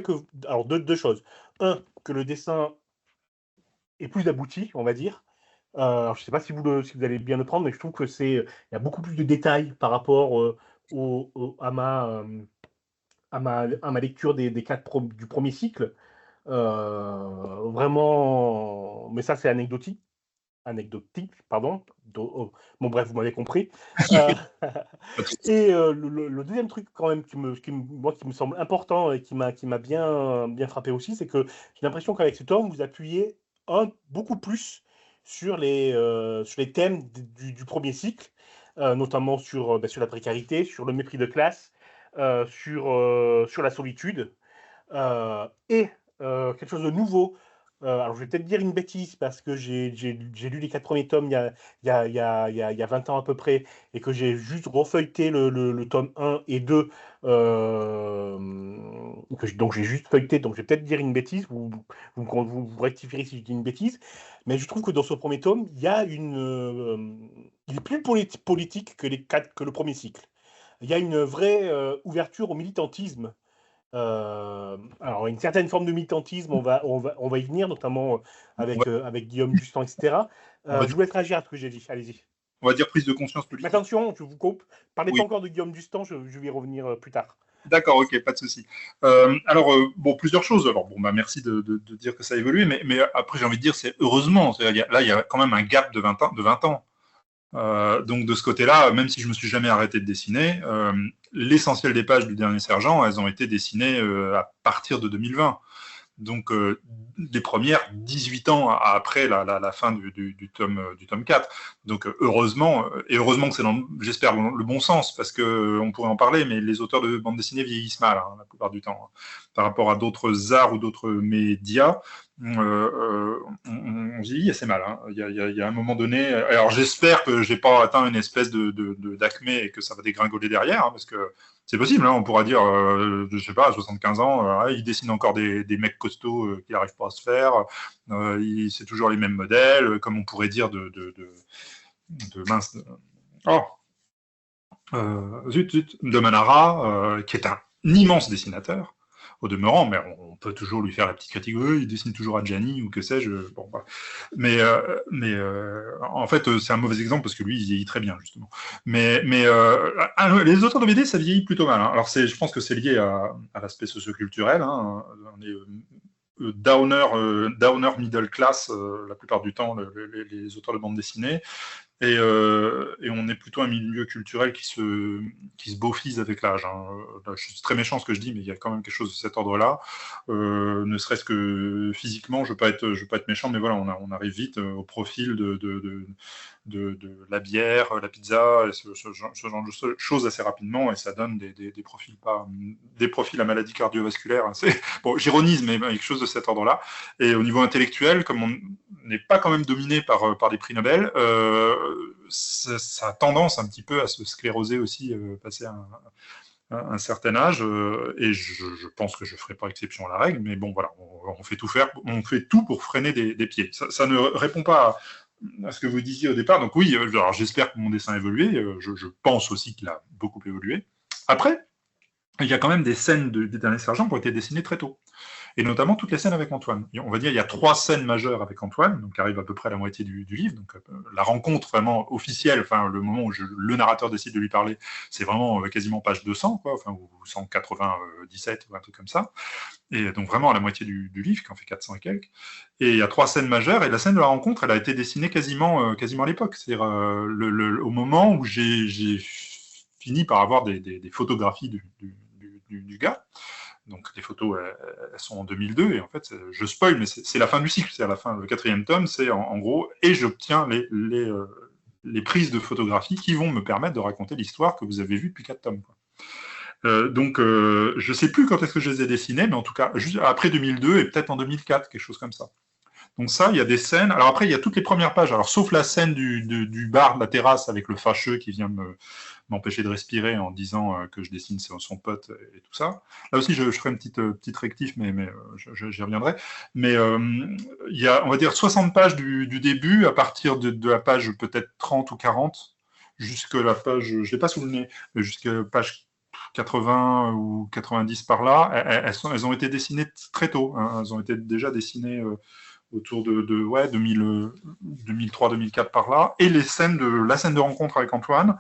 que, alors deux choses. Un, que le dessin est plus abouti, on va dire. Alors, je ne sais pas si vous allez bien le prendre, mais je trouve que il y a beaucoup plus de détails par rapport à ma lecture des du premier cycle. Vraiment, mais ça c'est anecdotique, pardon. Bon bref, vous m'avez compris. Et le deuxième truc quand même qui me semble important et qui m'a bien frappé aussi, c'est que j'ai l'impression qu'avec ce tome, vous appuyez beaucoup plus sur les thèmes du premier cycle, notamment sur la précarité, sur le mépris de classe, sur la solitude, et quelque chose de nouveau. Alors, je vais peut-être dire une bêtise parce que j'ai lu les 4 premiers tomes il y a 20 ans à peu près et que j'ai juste refeuilleté le tome 1 et 2. Donc, j'ai juste feuilleté. Donc, je vais peut-être dire une bêtise. Vous rectifierez si je dis une bêtise. Mais je trouve que dans ce premier tome, il est plus politique que le premier cycle. Il y a une vraie ouverture au militantisme. Alors, une certaine forme de militantisme, on va y venir, notamment avec Guillaume Justin, etc. Je vous laisse réagir à ce que j'ai dit. Allez-y. On va dire prise de conscience politique. Mais attention, je vous coupe. Parlez pas encore de Guillaume Justin, je vais y revenir plus tard. D'accord, ok, pas de souci. Plusieurs choses. Alors, merci de dire que ça a évolué, mais après, j'ai envie de dire, c'est heureusement. Il y a quand même un gap de 20 ans. Donc de ce côté-là, même si je me suis jamais arrêté de dessiner, l'essentiel des pages du dernier sergent, elles ont été dessinées à partir de 2020. Donc les premières 18 ans après la fin du tome 4. Donc heureusement que c'est j'espère le bon sens, parce que on pourrait en parler, mais les auteurs de bande dessinée vieillissent mal la plupart du temps, par rapport à d'autres arts ou d'autres médias. On vieillit assez mal. Il y a un moment donné. Alors j'espère que j'ai pas atteint une espèce d'acmé et que ça va dégringoler derrière, parce que c'est possible. On pourra dire, je sais pas, à 75 ans, il dessine encore des mecs costauds qui n'arrivent pas à se faire. C'est toujours les mêmes modèles, comme on pourrait dire de Manara, qui est un immense dessinateur. Au demeurant, mais on peut toujours lui faire la petite critique. Il dessine toujours à Gianni ou que sais-je. Bon, voilà. Mais en fait, c'est un mauvais exemple parce que lui, il vieillit très bien, justement. Mais les auteurs de BD, ça vieillit plutôt mal. Alors, je pense que c'est lié à l'aspect socioculturel. On est downer middle class la plupart du temps, les auteurs de bande dessinée. Et on est plutôt un milieu culturel qui se beaufise avec l'âge. Je suis très méchant ce que je dis, mais il y a quand même quelque chose de cet ordre-là. Ne serait-ce que physiquement, je ne veux pas être méchant, mais voilà, on arrive vite au profil de la bière, la pizza, ce genre de choses assez rapidement, et ça donne des profils à maladie cardiovasculaire. Bon, j'ironise, mais quelque chose de cet ordre-là. Et au niveau intellectuel, comme on n'est pas quand même dominé par des prix Nobel, ça a tendance un petit peu à se scléroser aussi, passer un certain âge, et je pense que je ne ferai pas exception à la règle, mais bon, voilà, on fait tout pour freiner des pieds. Ça ne répond pas à ce que vous disiez au départ. Donc oui, alors j'espère que mon dessin a évolué, je pense aussi qu'il a beaucoup évolué. Après, il y a quand même des scènes des derniers sergents qui ont été dessinées très tôt. Et notamment toutes les scènes avec Antoine. On va dire il y a 3 scènes majeures avec Antoine, donc qui arrivent à peu près à la moitié du livre. Donc la rencontre vraiment officielle, enfin le moment où le narrateur décide de lui parler, c'est vraiment quasiment page 200, ou 197 ou un truc comme ça. Et donc vraiment à la moitié du livre, qui en fait 400 et quelques. Et il y a 3 scènes majeures, et la scène de la rencontre, elle a été dessinée quasiment à l'époque. C'est-à-dire au moment où j'ai fini par avoir des photographies du du gars. Donc les photos, elles sont en 2002, et en fait, je spoil, mais c'est la fin du cycle, c'est à la fin, le 4e tome, c'est en gros, et j'obtiens les prises de photographie qui vont me permettre de raconter l'histoire que vous avez vue depuis 4 tomes. Donc, je ne sais plus quand est-ce que je les ai dessinés, mais en tout cas, juste après 2002 et peut-être en 2004, quelque chose comme ça. Donc ça, il y a des scènes. Alors après, il y a toutes les premières pages. Alors sauf la scène du bar, de la terrasse, avec le fâcheux qui vient m'empêcher de respirer en disant que je dessine son pote et tout ça. Là aussi, je ferai une petite rectif, mais j'y reviendrai. Mais il y a, on va dire, 60 pages du début, à partir de la page peut-être 30 ou 40, jusqu'à la page, je ne l'ai pas sous le nez, mais jusqu'à la page 80 ou 90 par là, elles ont été dessinées très tôt. Hein. Elles ont été déjà dessinées autour de 2003-2004 par là, et la scène de rencontre avec Antoine,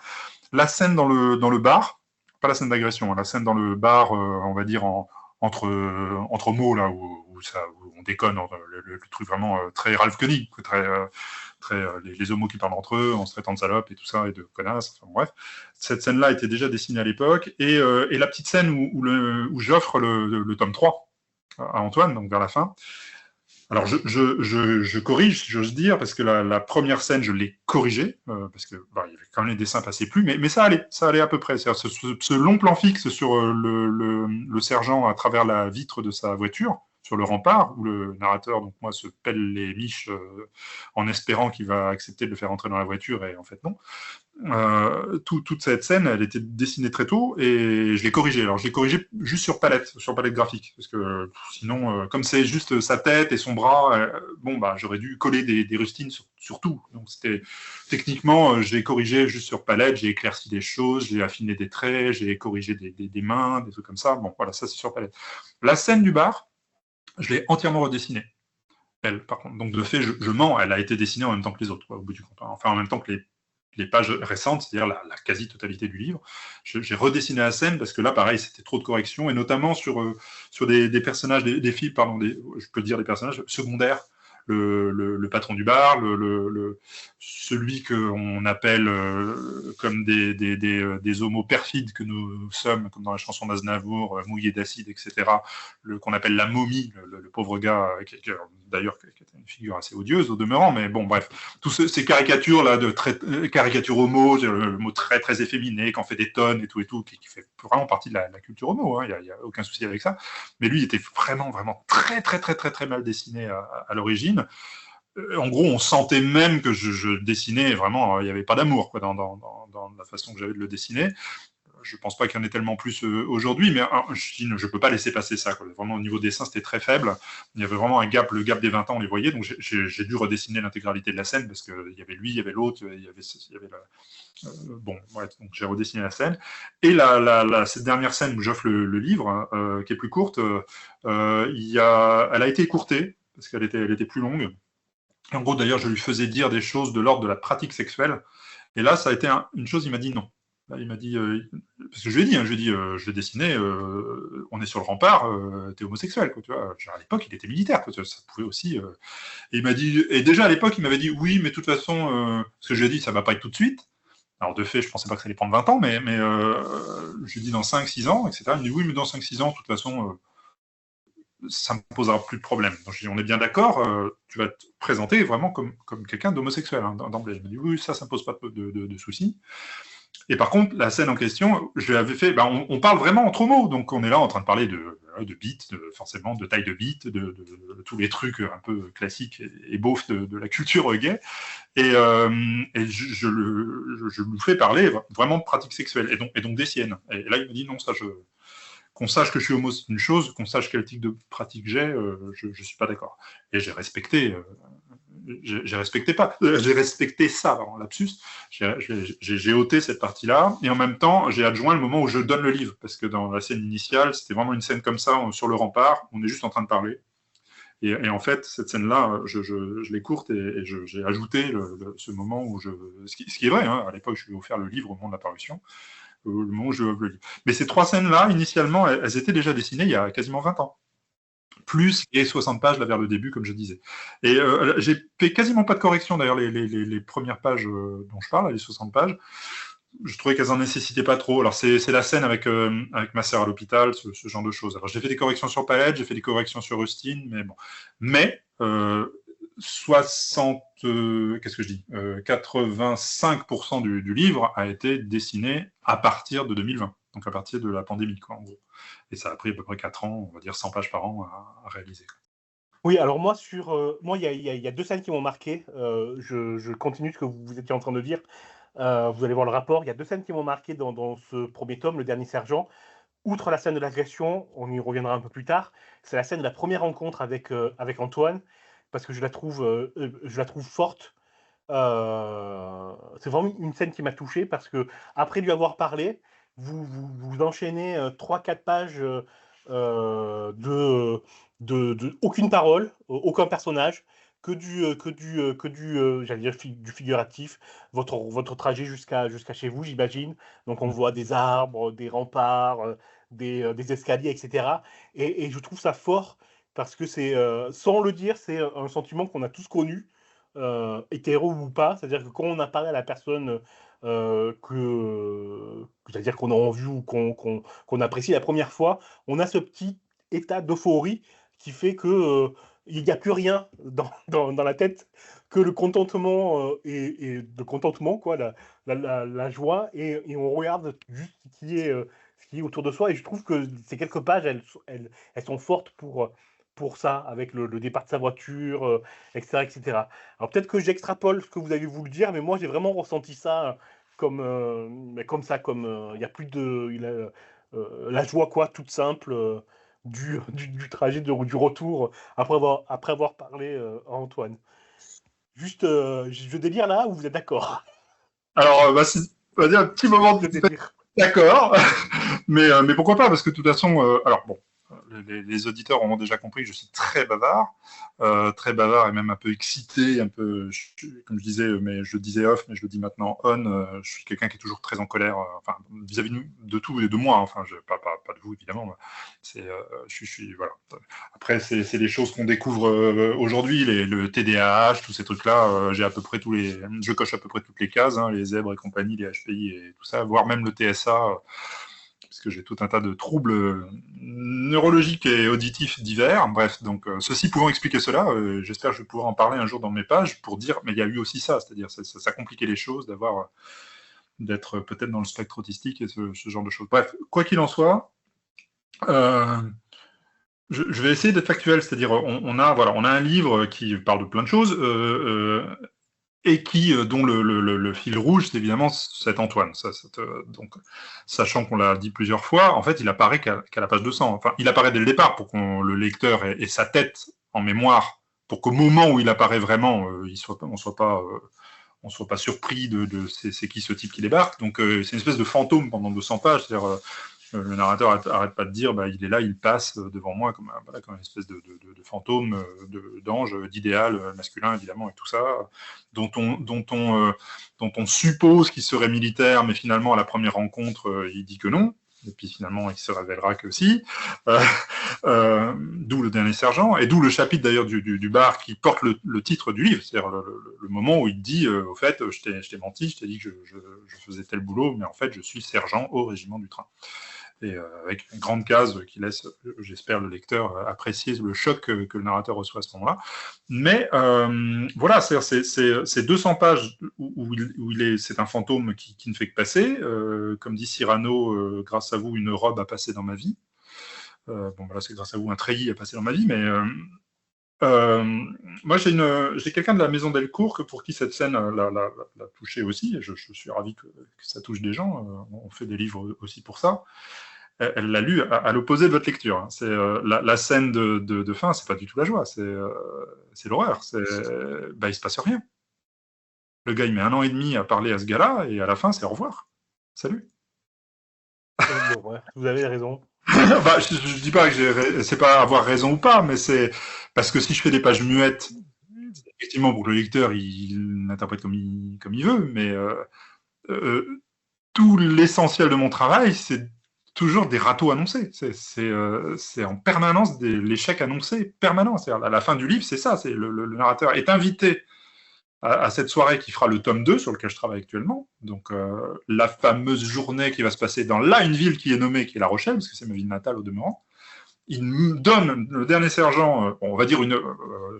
la scène dans le bar, pas la scène d'agression, hein, la scène dans le bar, on va dire entre mots, là, où on déconne, le truc vraiment très Ralph Koenig, les homos qui parlent entre eux en se traitant de salope et tout ça, et de connasses, enfin bref. Cette scène-là était déjà dessinée à l'époque, et la petite scène où j'offre le tome 3 à Antoine, donc vers la fin. Alors, je corrige, si j'ose dire, parce que la première scène, je l'ai corrigée, parce que il y avait quand même les dessins passaient plus, mais ça allait à peu près. C'est-à-dire ce long plan fixe sur le sergent à travers la vitre de sa voiture, sur le rempart, où le narrateur, donc moi, se pèle les miches en espérant qu'il va accepter de le faire entrer dans la voiture, et en fait non. Toute cette scène, elle était dessinée très tôt, et je l'ai corrigée. Alors je l'ai corrigée juste sur palette graphique, parce que sinon, comme c'est juste sa tête et son bras, j'aurais dû coller des rustines sur tout. Donc c'était techniquement, j'ai corrigé juste sur palette, j'ai éclairci des choses, j'ai affiné des traits, j'ai corrigé des mains, des trucs comme ça. Bon, voilà, ça c'est sur palette. La scène du bar, je l'ai entièrement redessinée. Elle, par contre, donc de fait, je mens, elle a été dessinée en même temps que les autres, au bout du compte. Enfin, en même temps que les pages récentes, c'est-à-dire la quasi-totalité du livre. J'ai redessiné la scène parce que là, pareil, c'était trop de corrections, et notamment sur des personnages, des filles, pardon, je peux dire des personnages secondaires, le patron du bar, celui qu'on appelle comme des homos perfides que nous sommes, comme dans la chanson d'Aznavour, mouillé d'acide, etc., qu'on appelle la momie, le pauvre gars, d'ailleurs, qui était une figure assez odieuse au demeurant, mais bon, bref, toutes ces caricatures-là, caricatures homo, le mot très, très efféminé, qui en fait des tonnes et tout, qui fait vraiment partie de la culture homo, hein, il n'y a aucun souci avec ça, mais lui, il était vraiment, vraiment très, très, très, très, très mal dessiné à l'origine. En gros, on sentait même que je dessinais vraiment, il n'y avait pas d'amour dans la façon que j'avais de le dessiner. Je ne pense pas qu'il y en ait tellement plus aujourd'hui, mais je ne peux pas laisser passer ça. Vraiment, au niveau dessin, c'était très faible. Il y avait vraiment un gap, le gap des 20 ans, on les voyait, donc j'ai dû redessiner l'intégralité de la scène, parce qu'il y avait lui, il y avait l'autre, il y avait donc j'ai redessiné la scène. Et cette dernière scène où j'offre le livre, qui est plus courte, elle a été écourtée, parce qu'elle était plus longue. Et en gros, d'ailleurs, je lui faisais dire des choses de l'ordre de la pratique sexuelle. Et là, ça a été une chose, il m'a dit non. Là, il m'a dit, parce que je lui ai dit, je l'ai dessiné, on est sur le rempart, t'es homosexuel, quoi, tu vois. À l'époque, il était militaire, quoi, ça pouvait aussi. Et il m'a dit, et déjà à l'époque, il m'avait dit, oui, mais de toute façon, ce que je lui ai dit, ça va pas être tout de suite. Alors, de fait, je pensais pas que ça allait prendre 20 ans, mais je lui ai dit dans 5-6 ans, etc. Il me dit, oui, mais dans 5-6 ans, de toute façon, ça ne me posera plus de problème. Donc, je dis, on est bien d'accord, tu vas te présenter vraiment comme quelqu'un d'homosexuel, hein, d'emblée. Il me dit, oui, ça ne pose pas de soucis. Et par contre, la scène en question, je l'avais fait, on parle vraiment entre mots, donc on est là en train de parler de bits, forcément, de taille de bits, de tous les trucs un peu classiques et beaufs de la culture gay, et je lui fais parler vraiment de pratiques sexuelles, et donc des siennes. Et là, il me dit, non, ça, qu'on sache que je suis homo, c'est une chose, qu'on sache quel type de pratique j'ai, je ne suis pas d'accord. Et j'ai respecté... j'ai respecté ça, en lapsus, j'ai ôté cette partie-là, et en même temps, j'ai adjoint le moment où je donne le livre, parce que dans la scène initiale, c'était vraiment une scène comme ça, sur le rempart, on est juste en train de parler, et en fait, cette scène-là, je l'ai courte, et j'ai ajouté ce moment où ce qui est vrai, hein, à l'époque, je lui ai offert le livre au moment de la parution, le moment où je le livre. Mais ces 3 scènes-là, initialement, elles étaient déjà dessinées il y a quasiment 20 ans. Plus et 60 pages là vers le début, comme je disais. Et j'ai fait quasiment pas de correction, d'ailleurs, les premières pages dont je parle, les 60 pages. je trouvais qu'elles en nécessitaient pas trop. Alors c'est la scène avec ma sœur à l'hôpital, ce genre de choses. Alors j'ai fait des corrections sur Palette, j'ai fait des corrections sur Rustin, mais bon. Mais 85% du livre a été dessiné à partir de 2020, donc à partir de la pandémie, quoi, en gros. Et ça a pris à peu près 4 ans, on va dire 100 pages par an à réaliser. Oui, alors moi, il y a 2 scènes qui m'ont marqué. Je continue ce que vous étiez en train de dire. Vous allez voir le rapport. Il y a 2 scènes qui m'ont marqué dans ce premier tome, Le Dernier Sergent. Outre la scène de l'agression, on y reviendra un peu plus tard, c'est la scène de la première rencontre avec Antoine, parce que je la trouve forte. C'est vraiment une scène qui m'a touché, parce que après lui avoir parlé, vous enchaînez 3-4 pages de aucune parole, aucun personnage, que du j'allais dire du figuratif, votre trajet jusqu'à chez vous, j'imagine. Donc on voit des arbres, des remparts, des escaliers, etc. Et je trouve ça fort, parce que c'est, sans le dire, c'est un sentiment qu'on a tous connu, hétéro ou pas. C'est-à-dire que quand on apparaît à la personne c'est-à-dire qu'on a en vue ou qu'on apprécie la première fois, on a ce petit état d'euphorie qui fait que il n'y a plus rien dans la tête que le contentement, et le contentement, quoi, la joie, et on regarde juste ce qui est autour de soi. Et je trouve que ces quelques pages, elles sont fortes pour ça, avec le départ de sa voiture, etc., etc. Alors peut-être que j'extrapole ce que vous avez voulu dire, mais moi j'ai vraiment ressenti ça comme ça, il y a plus de la joie, quoi, toute simple, du trajet, du retour, après avoir parlé à Antoine. Juste, je délire là, ou vous êtes d'accord? Alors, on va dire un petit moment de Je délire. d'accord, mais pourquoi pas, parce que de toute façon, alors bon, les auditeurs auront déjà compris que je suis très bavard et même un peu excité, un peu, comme je disais, mais je le disais off, mais je le dis maintenant on, je suis quelqu'un qui est toujours très en colère, enfin, vis-à-vis de tout et de moi, enfin, pas de vous, évidemment, c'est, je suis, voilà. Après, c'est les choses qu'on découvre aujourd'hui, le TDAH, tous ces trucs-là, j'ai à peu près je coche à peu près toutes les cases, hein, les zèbres et compagnie, les HPI et tout ça, voire même le TSA, parce que j'ai tout un tas de troubles neurologiques et auditifs divers. Bref, donc ceci pouvant expliquer cela, j'espère que je pourrai en parler un jour dans mes pages pour dire, mais il y a eu aussi ça, c'est-à-dire ça compliquait les choses d'être peut-être dans le spectre autistique et ce genre de choses. Bref, quoi qu'il en soit, je vais essayer d'être factuel, c'est-à-dire on a un livre qui parle de plein de choses, et dont le fil rouge, c'est évidemment cet Antoine. Donc, sachant qu'on l'a dit plusieurs fois, en fait, il apparaît qu'à la page 200. Enfin, il apparaît dès le départ pour qu'on le lecteur ait sa tête en mémoire, pour qu'au moment où il apparaît vraiment, on soit pas surpris de c'est qui ce type qui débarque. Donc, c'est une espèce de fantôme pendant 200 pages. C'est-à-dire, le narrateur arrête pas de dire, il est là, il passe devant moi comme une espèce de fantôme, d'ange, d'idéal masculin évidemment, et tout ça, dont on suppose qu'il serait militaire, mais finalement à la première rencontre, il dit que non. Et puis finalement, il se révélera que si. D'où Le Dernier Sergent, et d'où le chapitre d'ailleurs du bar qui porte le titre du livre, c'est-à-dire le moment où il dit, au fait, je t'ai menti, je t'ai dit que je faisais tel boulot, mais en fait, je suis sergent au régiment du train. Et avec une grande case qui laisse, j'espère, le lecteur apprécier le choc que le narrateur reçoit à ce moment-là. Mais voilà, c'est 200 pages où c'est un fantôme qui ne fait que passer. Comme dit Cyrano, grâce à vous, une robe a passé dans ma vie. Bon, voilà, c'est grâce à vous, un treillis a passé dans ma vie, mais moi, j'ai quelqu'un de la maison Delcourt pour qui cette scène l'a touché aussi, et je suis ravi que ça touche des gens. On fait des livres aussi pour ça. Elle l'a lu à l'opposé de votre lecture. Hein. C'est la scène de fin, c'est pas du tout la joie, c'est l'horreur. Il se passe rien. Le gars, il met 1 an et demi à parler à ce gars-là, et à la fin, c'est au revoir. Salut. Bon, ouais, vous avez raison. Je dis pas que c'est pas avoir raison ou pas, mais c'est parce que si je fais des pages muettes, c'est effectivement pour que le lecteur il l'interprète comme il veut, mais tout l'essentiel de mon travail, c'est toujours des râteaux annoncés. C'est en permanence l'échec annoncé permanent. C'est-à-dire, à la fin du livre, c'est ça. C'est le narrateur est invité à cette soirée qui fera le tome 2 sur lequel je travaille actuellement. Donc, la fameuse journée qui va se passer dans une ville qui est nommée, qui est La Rochelle, parce que c'est ma ville natale au demeurant. Il me donne, le dernier sergent, on va dire,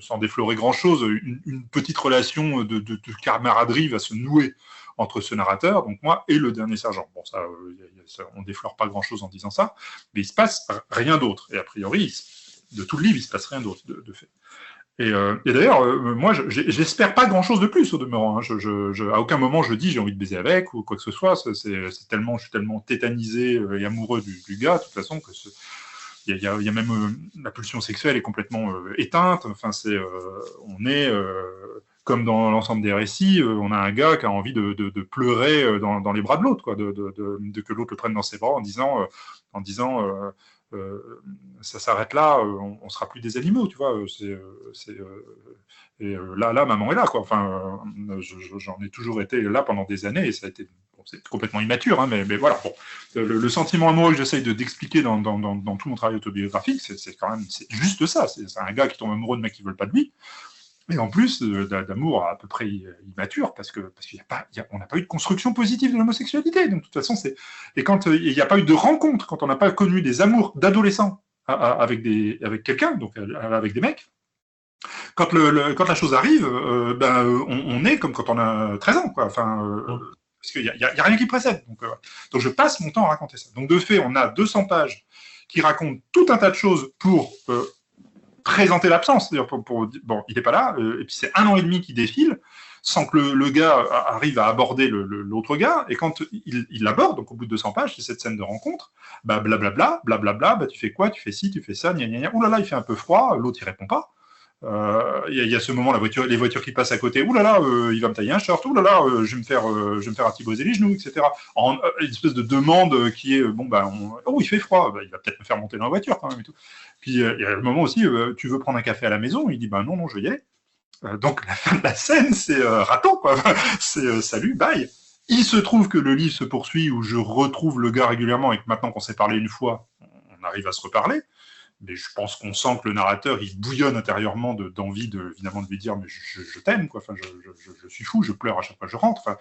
sans déflorer grand-chose, une petite relation de camaraderie va se nouer entre ce narrateur, donc moi, et le dernier sergent. Bon, ça, on déflore pas grand-chose en disant ça, mais il se passe rien d'autre. Et a priori, de tout le livre, il se passe rien d'autre, de fait. Et d'ailleurs, moi, j'espère pas grand-chose de plus au demeurant. Hein. À aucun moment je dis j'ai envie de baiser avec ou quoi que ce soit. Je suis tellement tétanisé et amoureux du gars, de toute façon, que il y a même la pulsion sexuelle est complètement éteinte. Enfin, on est comme dans l'ensemble des récits, on a un gars qui a envie de pleurer dans les bras de l'autre, quoi, que l'autre le prenne dans ses bras en disant ça s'arrête là, on sera plus des animaux, tu vois. Là, maman est là, quoi. Enfin, j'en ai toujours été là pendant des années et ça a été. C'est complètement immature, hein, mais voilà. Bon. Le sentiment amoureux que j'essaye d'expliquer dans tout mon travail autobiographique, c'est quand même juste ça. C'est un gars qui tombe amoureux de mecs qui veulent pas de lui, et en plus d'amour à peu près immature, parce qu'on n'a pas eu de construction positive de l'homosexualité. Donc de toute façon, et quand il n'y a pas eu de rencontre, quand on n'a pas connu des amours d'adolescents avec quelqu'un, donc avec des mecs. Quand la chose arrive, on est comme quand on a 13 ans, quoi. Enfin. Parce qu'il n'y a rien qui précède. Donc je passe mon temps à raconter ça. Donc de fait, on a 200 pages qui racontent tout un tas de choses pour présenter l'absence. C'est-à-dire bon, il n'est pas là, et puis c'est 1 an et demi qui défile, sans que le gars arrive à aborder l'autre gars, et quand il l'aborde, donc au bout de 200 pages, c'est cette scène de rencontre, blablabla, tu fais quoi, tu fais ci, tu fais ça, gna gna gna, oulala, il fait un peu froid, l'autre il répond pas. Il y a ce moment, les voitures qui passent à côté, oulala, il va me tailler un short, oulala, je vais me faire artiboser les genoux, etc. Une espèce de demande qui est, il fait froid, il va peut-être me faire monter dans la voiture quand même et tout. Puis il y a le moment aussi, tu veux prendre un café à la maison, il dit, non, je vais y aller. Donc la fin de la scène, c'est raton, quoi. C'est salut, bye. Il se trouve que le livre se poursuit, où je retrouve le gars régulièrement, et que maintenant qu'on s'est parlé une fois, on arrive à se reparler. Mais je pense qu'on sent que le narrateur, il bouillonne intérieurement d'envie évidemment de lui dire mais je t'aime, quoi. Enfin, je suis fou, je pleure à chaque fois que je rentre. Enfin,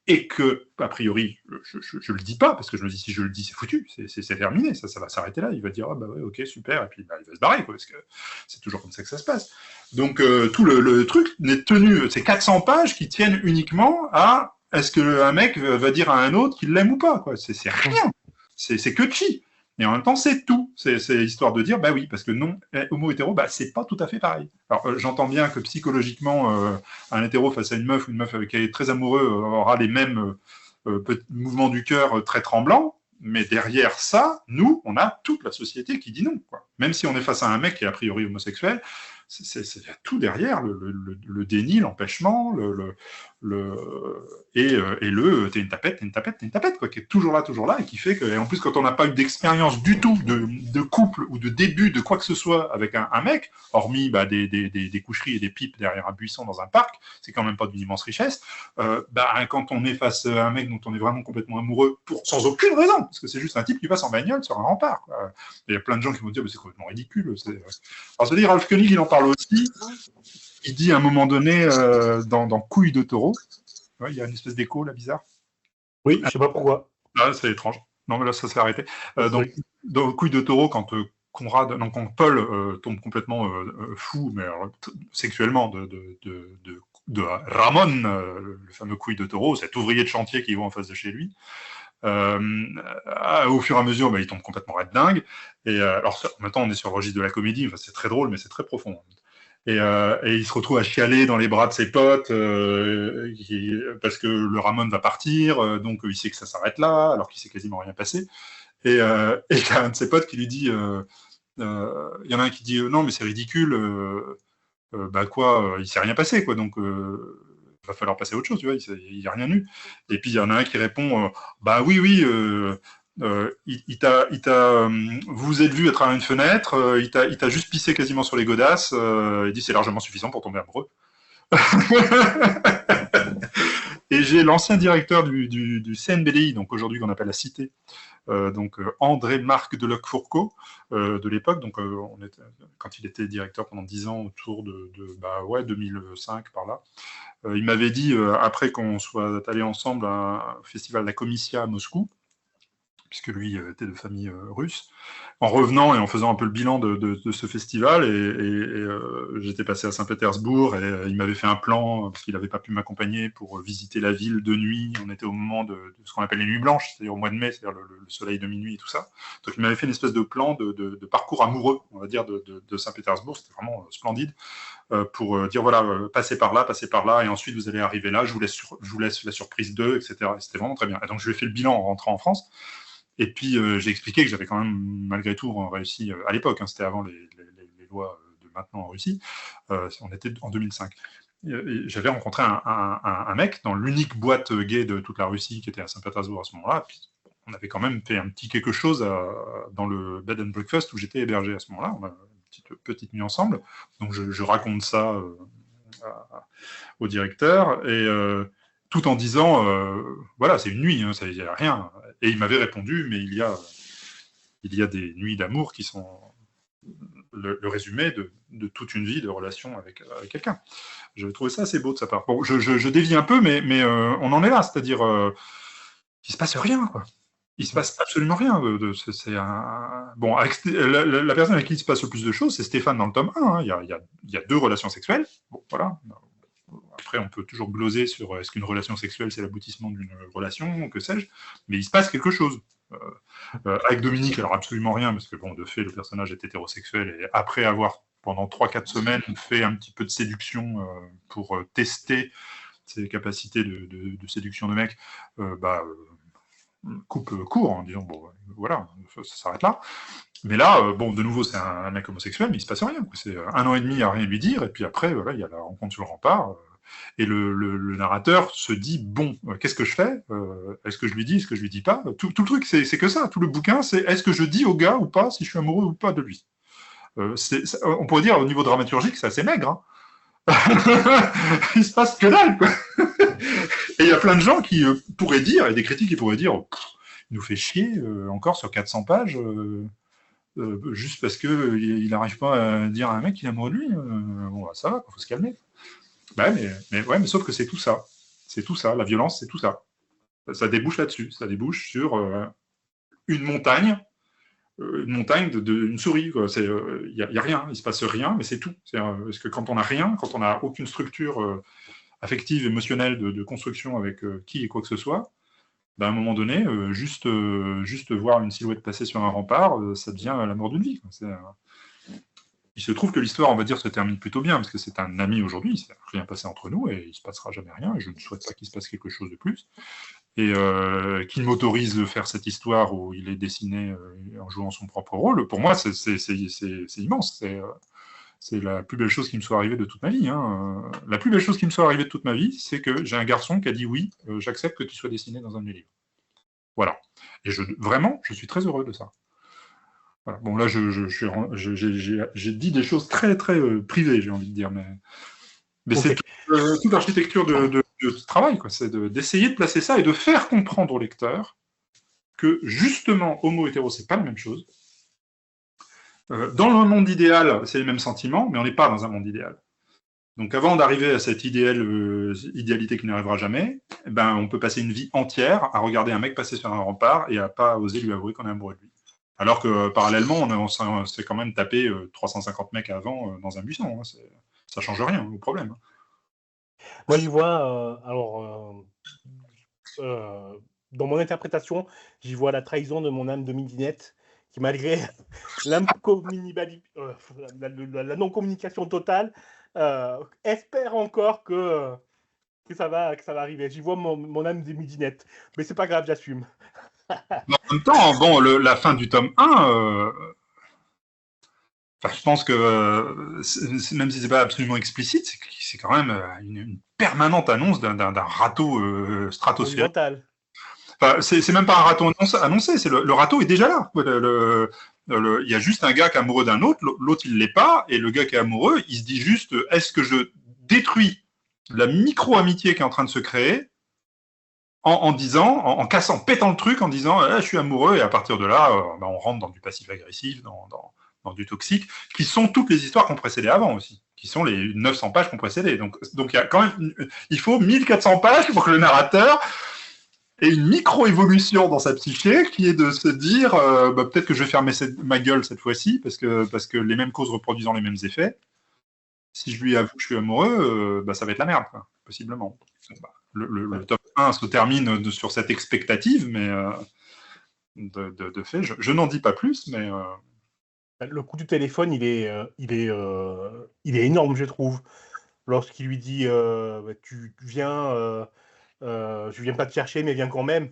et que, a priori, je le dis pas, parce que je me dis si je le dis, c'est foutu, c'est terminé, ça va s'arrêter là. Il va dire ouais, ok, super, et puis il va se barrer, quoi, parce que c'est toujours comme ça que ça se passe. Donc tout le truc n'est tenu, c'est 400 pages qui tiennent uniquement à est-ce qu'un mec va dire à un autre qu'il l'aime ou pas, quoi. C'est rien, c'est que chi. Et en même temps, c'est tout. C'est histoire de dire, oui, parce que non, homo-hétéro, c'est pas tout à fait pareil. Alors, j'entends bien que psychologiquement, un hétéro face à une meuf, ou une meuf avec qui il est très amoureux, aura les mêmes mouvements du cœur très tremblants, mais derrière ça, nous, on a toute la société qui dit non, quoi. Même si on est face à un mec qui est a priori homosexuel, c'est tout derrière, le déni, l'empêchement, t'es une tapette, quoi, qui est toujours là, et qui fait que, et en plus, quand on n'a pas eu d'expérience du tout de couple ou de début de quoi que ce soit avec un mec, hormis des coucheries et des pipes derrière un buisson dans un parc, c'est quand même pas d'une immense richesse, quand on est face à un mec dont on est vraiment complètement amoureux, sans aucune raison, parce que c'est juste un type qui passe en bagnole sur un rempart, quoi. Il y a plein de gens qui vont dire, c'est complètement ridicule. Alors, je veux dire, Ralph Koenig, il en parle aussi. Il dit à un moment donné, dans Couilles de taureau, il y a une espèce d'écho, là, bizarre. Oui, je sais pas pourquoi. Ah, c'est étrange. Non, mais là, ça s'est arrêté. Dans Couilles de taureau, quand Paul tombe complètement fou, mais alors, sexuellement, de Ramon, le fameux Couille de taureau, cet ouvrier de chantier qui va en face de chez lui, au fur et à mesure, il tombe complètement red dingue. Et alors, maintenant, on est sur le registre de la comédie, c'est très drôle, mais c'est très profond. Et il se retrouve à chialer dans les bras de ses potes parce que le Ramon va partir, donc il sait que ça s'arrête là, alors qu'il s'est quasiment rien passé. Et il y a un de ses potes qui lui dit, il y en a un qui dit non mais c'est ridicule, il s'est rien passé, quoi, donc va falloir passer à autre chose, tu vois, il n'y a rien eu. Et puis il y en a un qui répond oui. Vous vous êtes vu à travers une fenêtre, il t'a juste pissé quasiment sur les godasses, il dit c'est largement suffisant pour tomber amoureux. Et j'ai l'ancien directeur du CNBDI, donc aujourd'hui qu'on appelle la Cité, donc André Marc Deloc-Fourcault de l'époque, donc quand il était directeur pendant 10 ans, autour de 2005 par là. Il m'avait dit, après qu'on soit allé ensemble à un festival La Comitia à Moscou, puisque lui était de famille russe, en revenant et en faisant un peu le bilan de ce festival, et j'étais passé à Saint-Pétersbourg, et il m'avait fait un plan, parce qu'il n'avait pas pu m'accompagner pour visiter la ville de nuit. On était au moment de ce qu'on appelle les nuits blanches, c'est-à-dire au mois de mai, c'est-à-dire le soleil de minuit et tout ça. Donc il m'avait fait une espèce de plan de parcours amoureux, on va dire, de Saint-Pétersbourg. C'était vraiment splendide, pour dire, voilà, passez par là, et ensuite vous allez arriver là, je vous laisse la surprise d'eux, etc. Et c'était vraiment très bien. Et donc je lui ai fait le bilan en rentrant en France. Et puis, j'ai expliqué que j'avais quand même, malgré tout, réussi, à l'époque, c'était avant les lois de maintenant en Russie, on était en 2005. J'avais rencontré un mec dans l'unique boîte gay de toute la Russie qui était à Saint-Pétersbourg à ce moment-là. Puis, on avait quand même fait un petit quelque chose dans le bed and breakfast où j'étais hébergé à ce moment-là. On a une petite nuit ensemble. Donc, je raconte ça au directeur, et tout en disant, voilà, c'est une nuit, il n'y a rien. Et il m'avait répondu, mais il y a des nuits d'amour qui sont le résumé de toute une vie de relation avec quelqu'un. J'avais trouvé ça assez beau de sa part. Bon, je dévie un peu, mais on en est là, c'est-à-dire qu'il ne se passe rien, quoi. Il ne se passe absolument rien. Bon, la personne avec qui il se passe le plus de choses, c'est Stéphane dans le tome 1. Il y a 2 relations sexuelles. Bon, voilà. Après, on peut toujours gloser sur est-ce qu'une relation sexuelle, c'est l'aboutissement d'une relation, que sais-je, mais il se passe quelque chose. Avec Dominique, alors absolument rien, parce que, bon, de fait, le personnage est hétérosexuel, et après avoir, pendant 3-4 semaines, fait un petit peu de séduction pour tester ses capacités de séduction de mec, coupe court, en disant, bon, voilà, ça s'arrête là. Mais là, bon, de nouveau, c'est un mec homosexuel, mais il ne se passe rien. C'est 1 an et demi à rien lui dire, et puis après, voilà, il y a la rencontre sur le rempart, et le narrateur se dit, bon, qu'est-ce que je fais ? Est-ce que je lui dis ? Est-ce que je lui dis pas ? Tout le truc, c'est que ça. Tout le bouquin, c'est est-ce que je dis au gars ou pas si je suis amoureux ou pas de lui ? On pourrait dire, au niveau dramaturgique, c'est assez maigre. Il se passe que dalle, quoi. Et il y a plein de gens qui pourraient dire, et des critiques qui pourraient dire, il nous fait chier, encore sur 400 pages, juste parce qu'il n'arrive pas à dire à un mec qu'il est amoureux de lui. Bon, ça va, il faut se calmer. Bah, mais sauf que c'est tout ça. C'est tout ça. La violence, c'est tout ça. Ça débouche là-dessus. Ça débouche sur une montagne d'une souris. Il n'y a rien, il ne se passe rien, mais c'est tout. Parce que quand on n'a rien, quand on n'a aucune structure affective, émotionnelle de construction avec qui et quoi que ce soit, à un moment donné, juste voir une silhouette passer sur un rempart, ça devient la mort d'une vie. Il se trouve que l'histoire, on va dire, se termine plutôt bien, parce que c'est un ami aujourd'hui, il ne s'est rien passé entre nous, et il ne se passera jamais rien, et je ne souhaite pas qu'il se passe quelque chose de plus. Et qu'il m'autorise de faire cette histoire où il est dessiné en jouant son propre rôle, pour moi, c'est immense. C'est la plus belle chose qui me soit arrivée de toute ma vie. La plus belle chose qui me soit arrivée de toute ma vie, c'est que j'ai un garçon qui a dit oui, j'accepte que tu sois dessiné dans un de mes livres. Voilà. Et vraiment, je suis très heureux de ça. Voilà. Bon, là, j'ai dit des choses très, très privées, j'ai envie de dire, mais okay. C'est toute l'architecture de ce travail, quoi. C'est d'essayer de placer ça et de faire comprendre au lecteur que, justement, homo-hétéro, c'est pas la même chose. Dans le monde idéal, c'est les mêmes sentiments, mais on n'est pas dans un monde idéal. Donc, avant d'arriver à cette idéalité qui n'arrivera jamais, on peut passer une vie entière à regarder un mec passer sur un rempart et à pas oser lui avouer qu'on est amoureux de lui. Alors que, parallèlement, on s'est quand même tapé 350 mecs avant dans un buisson. Ça change rien au problème. Moi, j'y vois, dans mon interprétation, j'y vois la trahison de mon âme de midinette, qui, malgré la non-communication totale, espère encore que ça va arriver. J'y vois mon âme de midinette. Mais c'est pas grave, j'assume. En même temps, bon, la fin du tome 1, je pense que, même si c'est pas absolument explicite, c'est quand même une permanente annonce d'un râteau stratosphérique. Enfin, c'est même pas un râteau annoncé, c'est le râteau est déjà là. Il y a juste un gars qui est amoureux d'un autre, l'autre il l'est pas, et le gars qui est amoureux, il se dit juste, est-ce que je détruis la micro-amitié qui est en train de se créer en cassant, pétant le truc, en disant je suis amoureux, et à partir de là, on rentre dans du passif-agressif, dans du toxique, qui sont toutes les histoires qu'on précédait avant aussi, qui sont les 900 pages qu'on précédait. Donc il y a quand même, il faut 1400 pages pour que le narrateur ait une micro-évolution dans sa psyché, qui est de se dire peut-être que je vais fermer ma gueule cette fois-ci, parce que les mêmes causes reproduisant les mêmes effets. Si je lui avoue que je suis amoureux, ça va être la merde, quoi, possiblement. Le top 1 se termine sur cette expectative, mais de fait, je n'en dis pas plus, mais... Le coup du téléphone, il est énorme, je trouve. Lorsqu'il lui dit tu viens, je viens pas te chercher, mais viens quand même.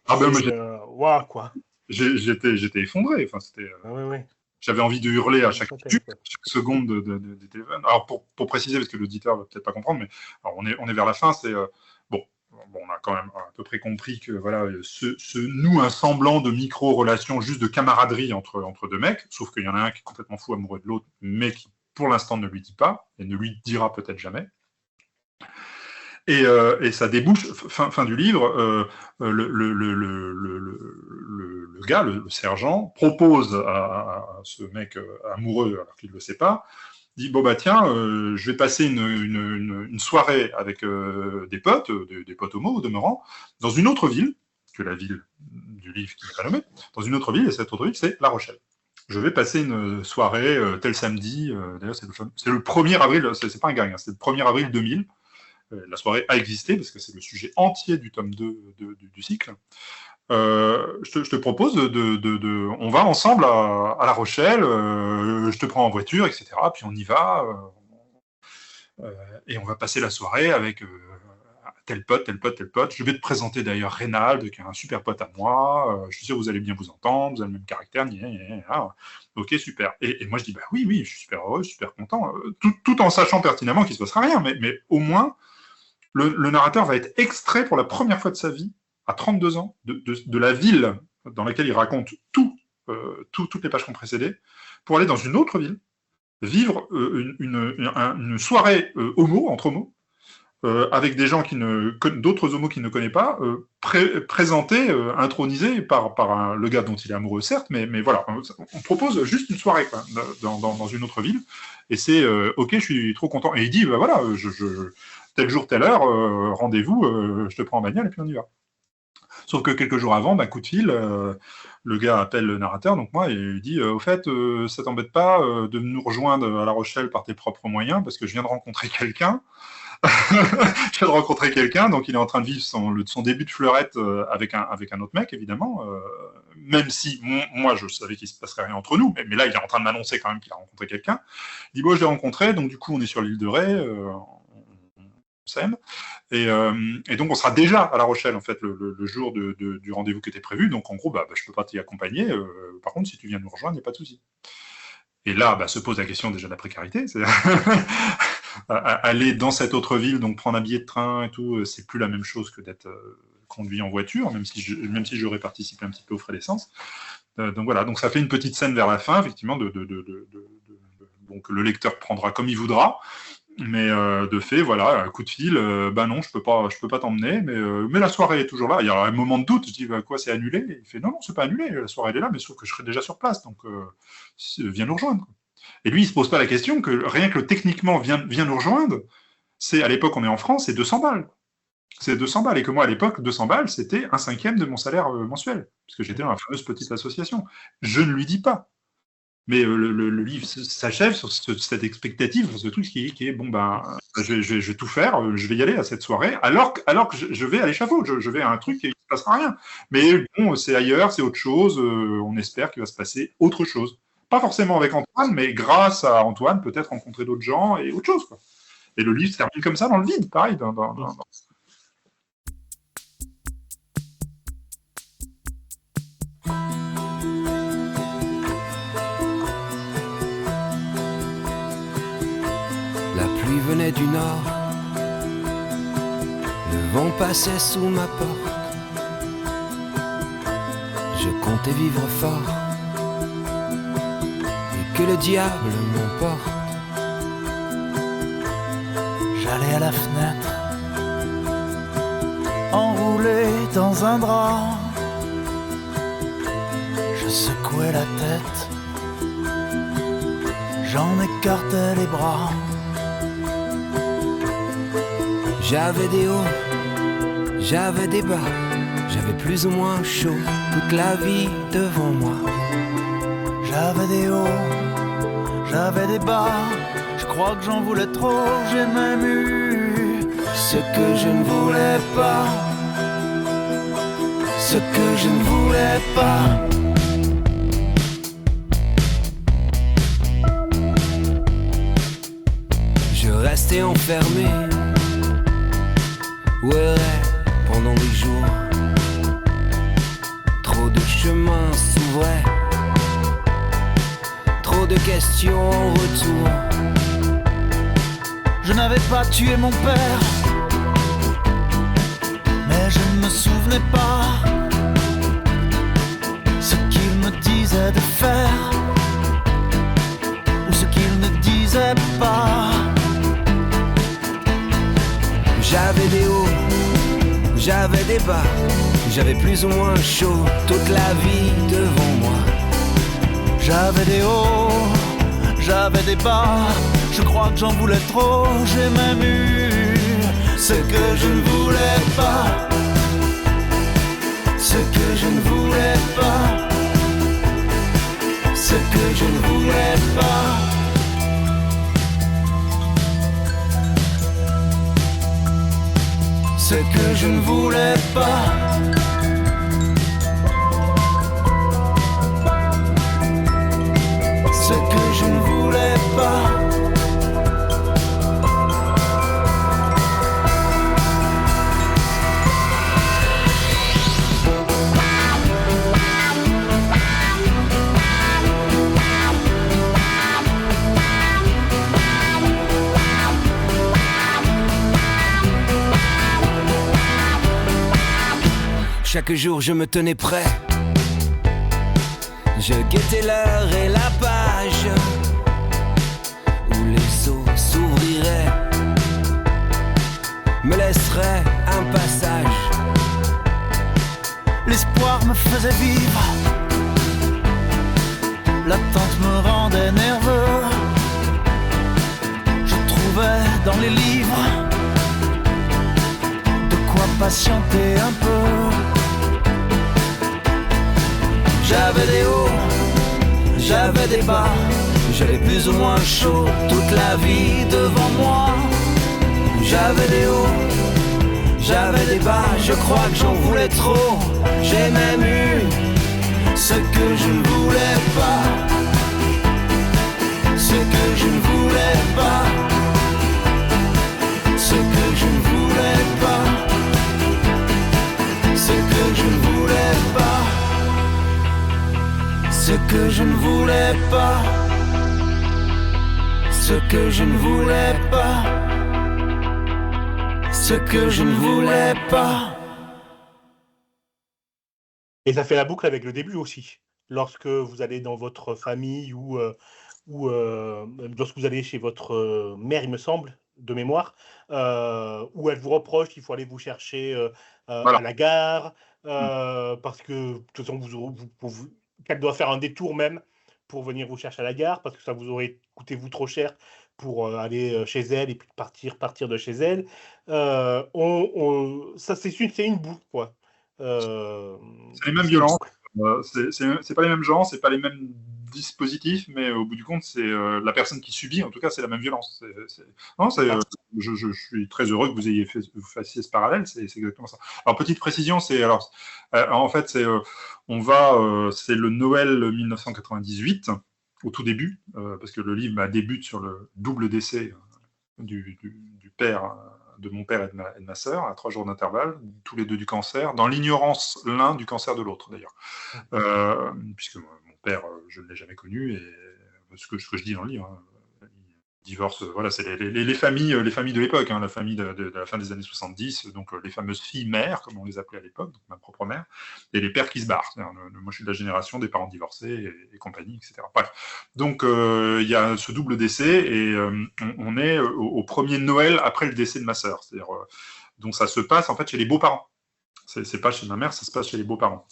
Waouh, quoi. J'étais effondré. Enfin, c'était. Ouais. J'avais envie de hurler à chaque seconde de téléphone. Alors pour préciser, parce que l'auditeur va peut-être pas comprendre, mais alors on est vers la fin, c'est on a quand même à peu près compris que voilà, ce noue un semblant de micro-relation, juste de camaraderie entre deux mecs, sauf qu'il y en a un qui est complètement fou amoureux de l'autre, mais qui pour l'instant ne lui dit pas, et ne lui dira peut-être jamais. Et ça débouche, fin du livre, le gars, le sergent, propose à ce mec amoureux, alors qu'il ne le sait pas, dit tiens, je vais passer une soirée avec des potes homo au demeurant, dans une autre ville que la ville du livre qui n'est pas nommée, dans une autre ville, et cette autre ville, c'est La Rochelle. Je vais passer une soirée tel samedi, d'ailleurs c'est le 1er avril, c'est pas un gag, c'est le 1er avril 2000, la soirée a existé, parce que c'est le sujet entier du tome 2 du cycle. Je te propose on va ensemble à La Rochelle, je te prends en voiture, etc. Puis on y va, et on va passer la soirée avec tel pote. Je vais te présenter d'ailleurs Reynald, qui est un super pote à moi. Je suis sûr que vous allez bien vous entendre, vous avez le même caractère. Ok, super. Et moi je dis oui, je suis super heureux, super content, tout en sachant pertinemment qu'il ne se passera rien, mais au moins le narrateur va être extrait pour la première fois de sa vie, à 32 ans, de la ville dans laquelle il raconte toutes les pages qu'on précédait, pour aller dans une autre ville, vivre une soirée entre homos, avec des gens d'autres homos qu'il ne connaît pas, présentés, intronisés par le gars dont il est amoureux, certes, mais voilà, on propose juste une soirée quoi, dans une autre ville, et c'est ok, je suis trop content. Et il dit, voilà, tel jour, telle heure, rendez-vous, je te prends en bagnole et puis on y va. Sauf que quelques jours avant, coup de fil, le gars appelle le narrateur, donc moi, et il dit au fait, ça t'embête pas de nous rejoindre à La Rochelle par tes propres moyens, parce que je viens de rencontrer quelqu'un. Donc il est en train de vivre son début de fleurette avec un autre mec, évidemment, même si moi je savais qu'il ne se passerait rien entre nous, mais là il est en train de m'annoncer quand même qu'il a rencontré quelqu'un. Il dit je l'ai rencontré, donc du coup on est sur l'île de Ré, et donc on sera déjà à La Rochelle en fait le jour du rendez-vous qui était prévu, donc en gros je peux pas t'y accompagner, par contre si tu viens nous rejoindre, il n'y a pas de souci. Et là se pose la question déjà de la précarité, c'est aller dans cette autre ville, donc prendre un billet de train et tout, c'est plus la même chose que d'être conduit en voiture, même si j'aurais participé un petit peu aux frais d'essence. Donc voilà, donc ça fait une petite scène vers la fin, effectivement, donc le lecteur prendra comme il voudra, mais de fait, voilà, un coup de fil, non, je peux pas t'emmener, mais la soirée est toujours là. Il y a un moment de doute, je dis, quoi, c'est annulé? Il fait, non, c'est pas annulé, la soirée elle est là, mais sauf que je serai déjà sur place, donc viens nous rejoindre. Et lui, il se pose pas la question que rien que techniquement viens nous rejoindre, c'est à l'époque, on est en France, c'est 200 balles. C'est 200 balles, et que moi, à l'époque, 200 balles, c'était 1/5 de mon salaire mensuel, parce que j'étais dans la fameuse petite association. Je ne lui dis pas. Mais le livre s'achève sur cette expectative, sur ce truc qui est je vais tout faire, je vais y aller à cette soirée, alors que je vais à l'échafaud, je vais à un truc et il ne se passera rien. Mais bon, c'est ailleurs, c'est autre chose, on espère qu'il va se passer autre chose. Pas forcément avec Antoine, mais grâce à Antoine, peut-être rencontrer d'autres gens et autre chose, quoi. Et le livre se termine comme ça dans le vide, pareil. La pluie venait du nord, le vent passait sous ma porte. Je comptais vivre fort et que le diable m'emporte. J'allais à la fenêtre, enroulé dans un drap. Je secouais la tête, j'en écartais les bras. J'avais des hauts, j'avais des bas, j'avais plus ou moins chaud toute la vie devant moi. J'avais des hauts, j'avais des bas, je crois que j'en voulais trop, j'ai même eu Ce que je ne voulais pas, ce que je ne voulais pas. je restais enfermé, ouais, pendant des jours. Trop de chemins s'ouvraient, trop de questions en retour. Je n'avais pas tué mon père, mais je ne me souvenais pas ce qu'il me disait de faire ou ce qu'il ne disait pas. J'avais des hauts, j'avais des bas, j'avais plus ou moins chaud toute la vie devant moi. J'avais des hauts, j'avais des bas, je crois que j'en voulais trop, j'ai même eu ce que je ne voulais pas, ce que je ne voulais pas, ce que je ne voulais pas. Ce que je ne voulais pas. Ce que je ne voulais pas. Chaque jour je me tenais prêt, je guettais l'heure et la page où les eaux s'ouvriraient, me laisseraient un passage. L'espoir me faisait vivre, l'attente me rendait nerveux. Je trouvais dans les livres de quoi patienter un peu. J'avais des hauts, j'avais des bas, j'avais plus ou moins chaud toute la vie devant moi. J'avais des hauts, j'avais des bas, je crois que j'en voulais trop. J'ai même eu ce que je ne voulais pas, ce que je ne voulais pas, ce que je ne voulais pas, ce que je ne voulais pas. Ce que je ne voulais pas, ce que je ne voulais pas, ce que je ne voulais pas. Et ça fait la boucle avec le début aussi. Lorsque vous allez dans votre famille ou lorsque vous allez chez votre mère, il me semble, de mémoire, où elle vous reproche qu'il faut aller vous chercher Voilà. à la gare, parce que de toute façon, qu'elle doit faire un détour même pour venir vous chercher à la gare, parce que ça vous aurait coûté vous trop cher pour aller chez elle et puis partir de chez elle. Ça, c'est une boucle, quoi. C'est les mêmes violences. C'est pas les mêmes gens, c'est pas les mêmes dispositifs, mais au bout du compte, c'est la personne qui subit, en tout cas, c'est la même violence. Je suis très heureux que vous fassiez ce parallèle, c'est exactement ça. Alors, petite précision, en fait, c'est le Noël 1998, au tout début, parce que le livre débute sur le double décès du père de mon père et de ma sœur, à 3 jours d'intervalle, tous les deux du cancer, dans l'ignorance l'un du cancer de l'autre d'ailleurs. Puisque mon père, je ne l'ai jamais connu, et ce que je dis dans le livre, divorce, voilà, c'est les familles de l'époque, la famille de la fin des années 70, donc les fameuses filles mères, comme on les appelait à l'époque, donc ma propre mère, et les pères qui se barrent. Moi, je suis de la génération des parents divorcés et compagnie, etc. Bref. Donc, il y a ce double décès, et on est au premier Noël après le décès de ma sœur. C'est-à-dire, donc ça se passe en fait chez les beaux-parents. C'est pas chez ma mère, ça se passe chez les beaux-parents.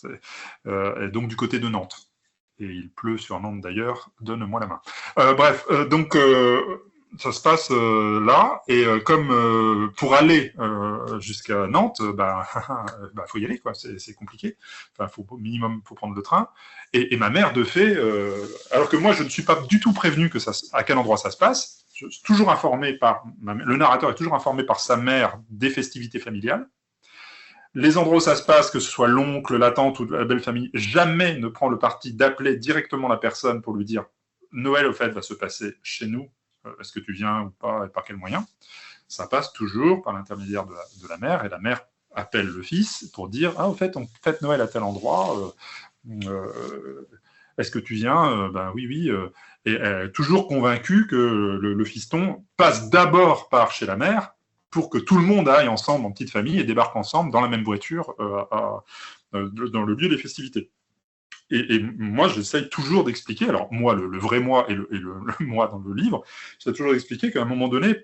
Et donc du côté de Nantes. Et il pleut sur Nantes d'ailleurs, donne-moi la main. Donc ça se passe là, et comme pour aller jusqu'à Nantes, faut y aller, quoi. C'est compliqué. Enfin, au minimum, faut prendre le train. Et ma mère, de fait, alors que moi, je ne suis pas du tout prévenu à quel endroit ça se passe. Je suis toujours informé le narrateur est toujours informé par sa mère des festivités familiales. Les endroits où ça se passe, que ce soit l'oncle, la tante ou la belle famille, jamais ne prend le parti d'appeler directement la personne pour lui dire « Noël, au fait, va se passer chez nous. Est-ce que tu viens ou pas et par quel moyen ?» Ça passe toujours par l'intermédiaire de la mère, et la mère appelle le fils pour dire « Ah, au fait, on fête Noël à tel endroit. Est-ce que tu viens ?» Oui. Et toujours convaincu que le fiston passe d'abord par chez la mère, pour que tout le monde aille ensemble en petite famille et débarque ensemble dans la même voiture dans le lieu des festivités. Et moi, j'essaye toujours d'expliquer, alors moi, le vrai moi et le moi dans le livre, j'essaie toujours d'expliquer qu'à un moment donné,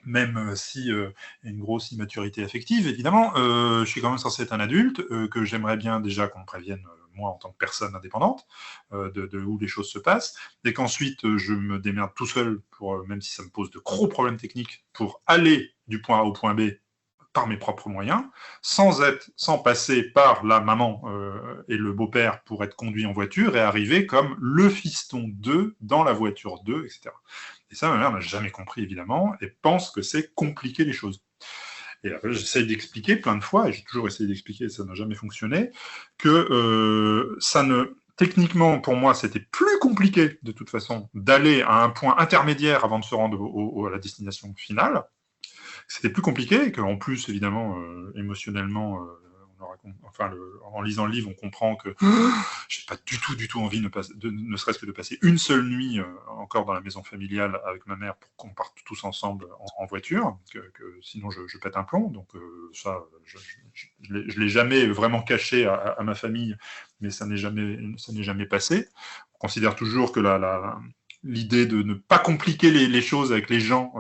même si y a une grosse immaturité affective, évidemment, je suis quand même censé être un adulte, que j'aimerais bien déjà qu'on me prévienne, moi, en tant que personne indépendante, de où les choses se passent, et qu'ensuite, je me démerde tout seul, même si ça me pose de gros problèmes techniques, pour aller du point A au point B par mes propres moyens, sans passer par la maman et le beau-père pour être conduit en voiture et arriver comme le fiston d'eux dans la voiture d'eux, etc. Et ça, ma mère n'a jamais compris, évidemment, et pense que c'est compliquer les choses. Et après, j'essaie d'expliquer plein de fois, et j'ai toujours essayé d'expliquer, et ça n'a jamais fonctionné, que techniquement, pour moi, c'était plus compliqué, de toute façon, d'aller à un point intermédiaire avant de se rendre à la destination finale. C'était plus compliqué, qu'en plus, évidemment, émotionnellement, en lisant le livre, on comprend que j'ai pas du tout envie ne serait-ce que de passer une seule nuit encore dans la maison familiale avec ma mère pour qu'on parte tous ensemble en voiture, que sinon je pète un plomb. Donc ça, je l'ai jamais vraiment caché à ma famille, mais ça n'est jamais passé. On considère toujours que l'idée de ne pas compliquer les choses avec les gens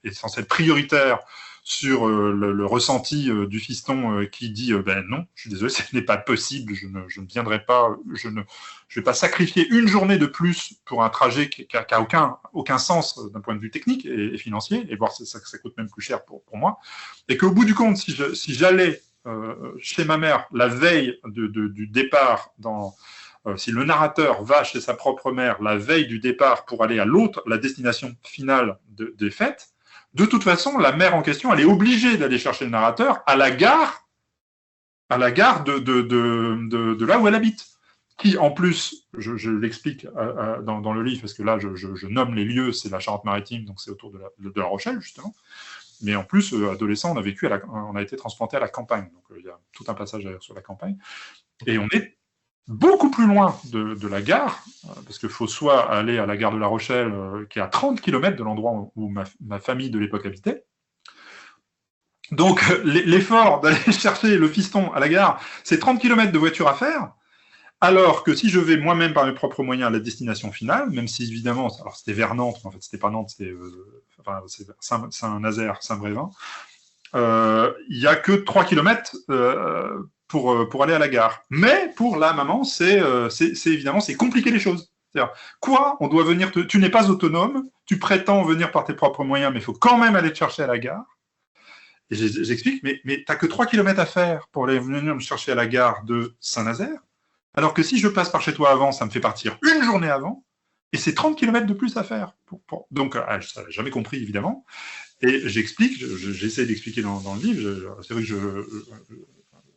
est censée être prioritaire sur le ressenti du fiston qui dit non, je suis désolé, ce n'est pas possible, je ne viendrai pas, je vais pas sacrifier une journée de plus pour un trajet qui a aucun sens d'un point de vue technique et financier, et voir ça coûte même plus cher pour moi, et qu'au bout du compte, si j'allais chez ma mère la veille du départ si le narrateur va chez sa propre mère la veille du départ pour aller à la destination finale des fêtes, de toute façon, la mère en question, elle est obligée d'aller chercher le narrateur à la gare de là où elle habite. Qui, en plus, je l'explique dans le livre, parce que là, je nomme les lieux, c'est la Charente-Maritime, donc c'est autour de la Rochelle, justement. Mais en plus, adolescent, on a été transplanté à la campagne. Donc, il y a tout un passage d'ailleurs sur la campagne. Et on est beaucoup plus loin de la gare, parce qu'il faut soit aller à la gare de La Rochelle, qui est à 30 km de l'endroit où ma famille de l'époque habitait. Donc, l'effort d'aller chercher le fiston à la gare, c'est 30 km de voiture à faire, alors que si je vais moi-même par mes propres moyens à la destination finale, même si évidemment, alors c'était vers Nantes, mais en fait c'était pas Nantes, c'était Saint-Nazaire, Saint-Brévin, il n'y a que 3 km pour aller à la gare. Mais pour la maman, c'est évidemment, c'est compliquer les choses. C'est-à-dire, on doit venir tu n'es pas autonome, tu prétends venir par tes propres moyens, mais il faut quand même aller te chercher à la gare. Et j'explique, mais tu n'as que 3 km à faire pour aller venir me chercher à la gare de Saint-Nazaire, alors que si je passe par chez toi avant, ça me fait partir une journée avant, et c'est 30 km de plus à faire. Donc, je n'avais jamais compris, évidemment. Et j'explique, j'essaie d'expliquer dans le livre, c'est vrai que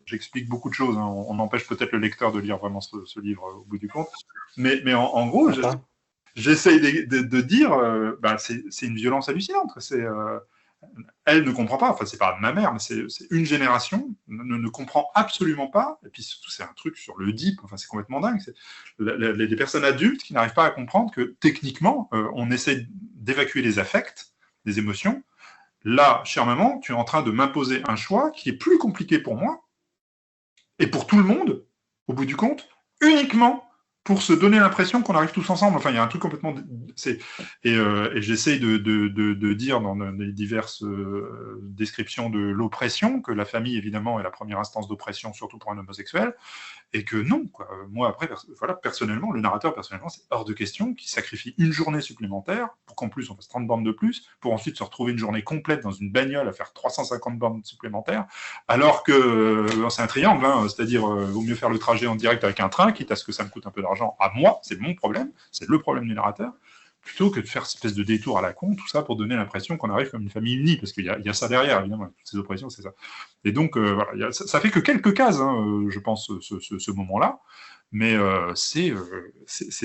j'explique beaucoup de choses, hein. On empêche peut-être le lecteur de lire vraiment ce livre au bout du compte. Mais en gros, j'essaie de dire, c'est une violence hallucinante. Elle ne comprend pas, enfin c'est pas ma mère, mais c'est une génération ne comprend absolument pas, et puis surtout c'est un truc sur le DIP, enfin c'est complètement dingue, c'est les personnes adultes qui n'arrivent pas à comprendre que techniquement on essaie d'évacuer les affects, les émotions. Là, chère maman, tu es en train de m'imposer un choix qui est plus compliqué pour moi, et pour tout le monde, au bout du compte, uniquement pour se donner l'impression qu'on arrive tous ensemble. Enfin, il y a un truc complètement... Et j'essaye de dire dans les diverses descriptions de l'oppression que la famille, évidemment, est la première instance d'oppression, surtout pour un homosexuel, et que non, quoi. Moi, après, personnellement, le narrateur, personnellement, c'est hors de question qu'il sacrifie une journée supplémentaire pour qu'en plus on fasse 30 bandes de plus, pour ensuite se retrouver une journée complète dans une bagnole à faire 350 bandes supplémentaires, alors que c'est un triangle, hein, c'est-à-dire vaut mieux faire le trajet en direct avec un train, quitte à ce que ça me coûte un peu d'argent à moi, c'est mon problème, c'est le problème du narrateur, plutôt que de faire cette espèce de détour à la con, tout ça pour donner l'impression qu'on arrive comme une famille unie, parce qu'il y a ça derrière, évidemment, toutes ces oppressions, c'est ça. Et donc, voilà, ça fait que quelques cases, hein, je pense, ce moment-là, mais c'est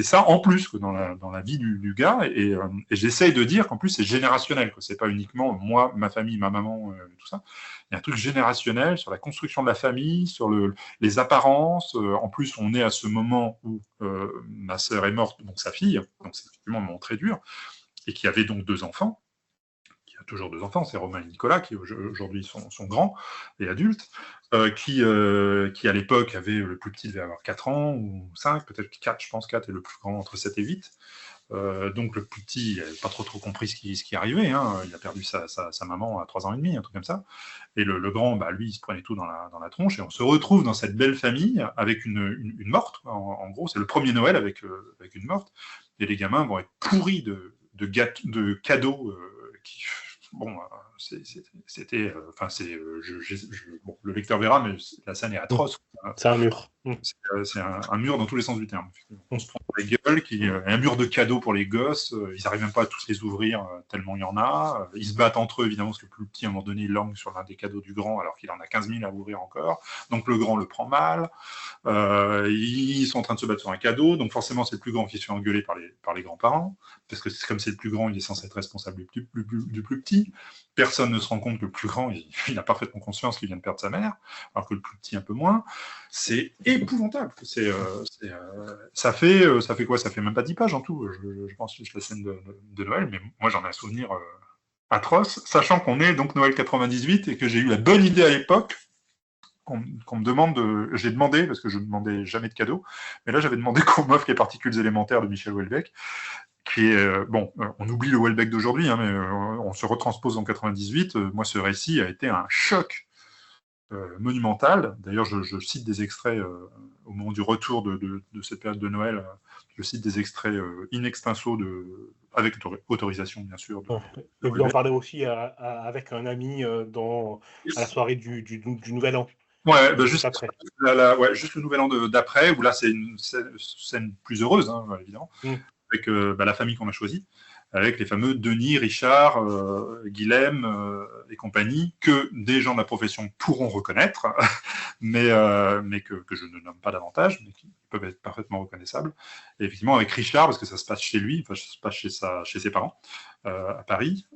ça en plus que dans la vie du gars, et j'essaye de dire qu'en plus c'est générationnel, que c'est pas uniquement moi, ma famille, ma maman, tout ça. Il y a un truc générationnel sur la construction de la famille, sur les apparences. En plus, on est à ce moment où ma sœur est morte, donc sa fille, donc c'est effectivement un moment très dur, et qui avait donc 2 enfants. A toujours 2 enfants, c'est Romain et Nicolas, qui aujourd'hui sont grands et adultes, qui à l'époque avait, le plus petit devait avoir 4 ans, ou 5, peut-être 4, je pense, 4, et le plus grand entre 7 et 8. Donc le plus petit n'avait pas trop compris ce qui arrivait, hein. Il a perdu sa maman à 3 ans et demi, un truc comme ça. Et le grand, bah, lui, il se prenait tout dans la tronche, et on se retrouve dans cette belle famille avec une morte, en gros, c'est le premier Noël avec une morte, et les gamins vont être pourris de cadeaux qui... Bon, c'était... Enfin, bon, le lecteur verra, mais la scène est atroce. C'est un mur. C'est un mur dans tous les sens du terme. On se prend dans la gueule, un mur de cadeaux pour les gosses, ils n'arrivent même pas à tous les ouvrir, tellement il y en a. Ils se battent entre eux, évidemment, parce que le plus petit, à un moment donné, il langue sur l'un des cadeaux du grand, alors qu'il en a 15 000 à ouvrir encore. Donc le grand le prend mal. Ils sont en train de se battre sur un cadeau, donc forcément, c'est le plus grand qui se fait engueuler par les grands-parents, parce que comme c'est le plus grand, il est censé être responsable du plus petit. Personne ne se rend compte que le plus grand, il a parfaitement conscience qu'il vient de perdre sa mère, alors que le plus petit un peu moins. C'est épouvantable. Ça fait quoi? Ça fait même pas 10 pages en tout, je pense, juste la scène de Noël, mais moi j'en ai un souvenir atroce, sachant qu'on est donc Noël 98 et que j'ai eu la bonne idée à l'époque qu'on me demande j'ai demandé, parce que je ne demandais jamais de cadeaux, mais là j'avais demandé qu'on m'offre Les particules élémentaires de Michel Houellebecq, qui est, on oublie le Houellebecq d'aujourd'hui, hein, mais on se retranspose en 98. Moi, ce récit a été un choc monumental. D'ailleurs, je cite des extraits au moment du retour de cette période de Noël. Je cite des extraits in extenso, avec autorisation, bien sûr. Et vous en parlez aussi avec un ami à la soirée du Nouvel An. Ouais, juste après. Juste le Nouvel An d'après, où là, c'est une scène plus heureuse, hein, évidemment. Avec la famille qu'on a choisie, avec les fameux Denis, Richard, Guilhem et compagnie, que des gens de la profession pourront reconnaître, mais que je ne nomme pas davantage, mais qui peuvent être parfaitement reconnaissables. Et effectivement, avec Richard, parce que ça se passe chez lui, enfin, ça se passe chez ses parents, à Paris.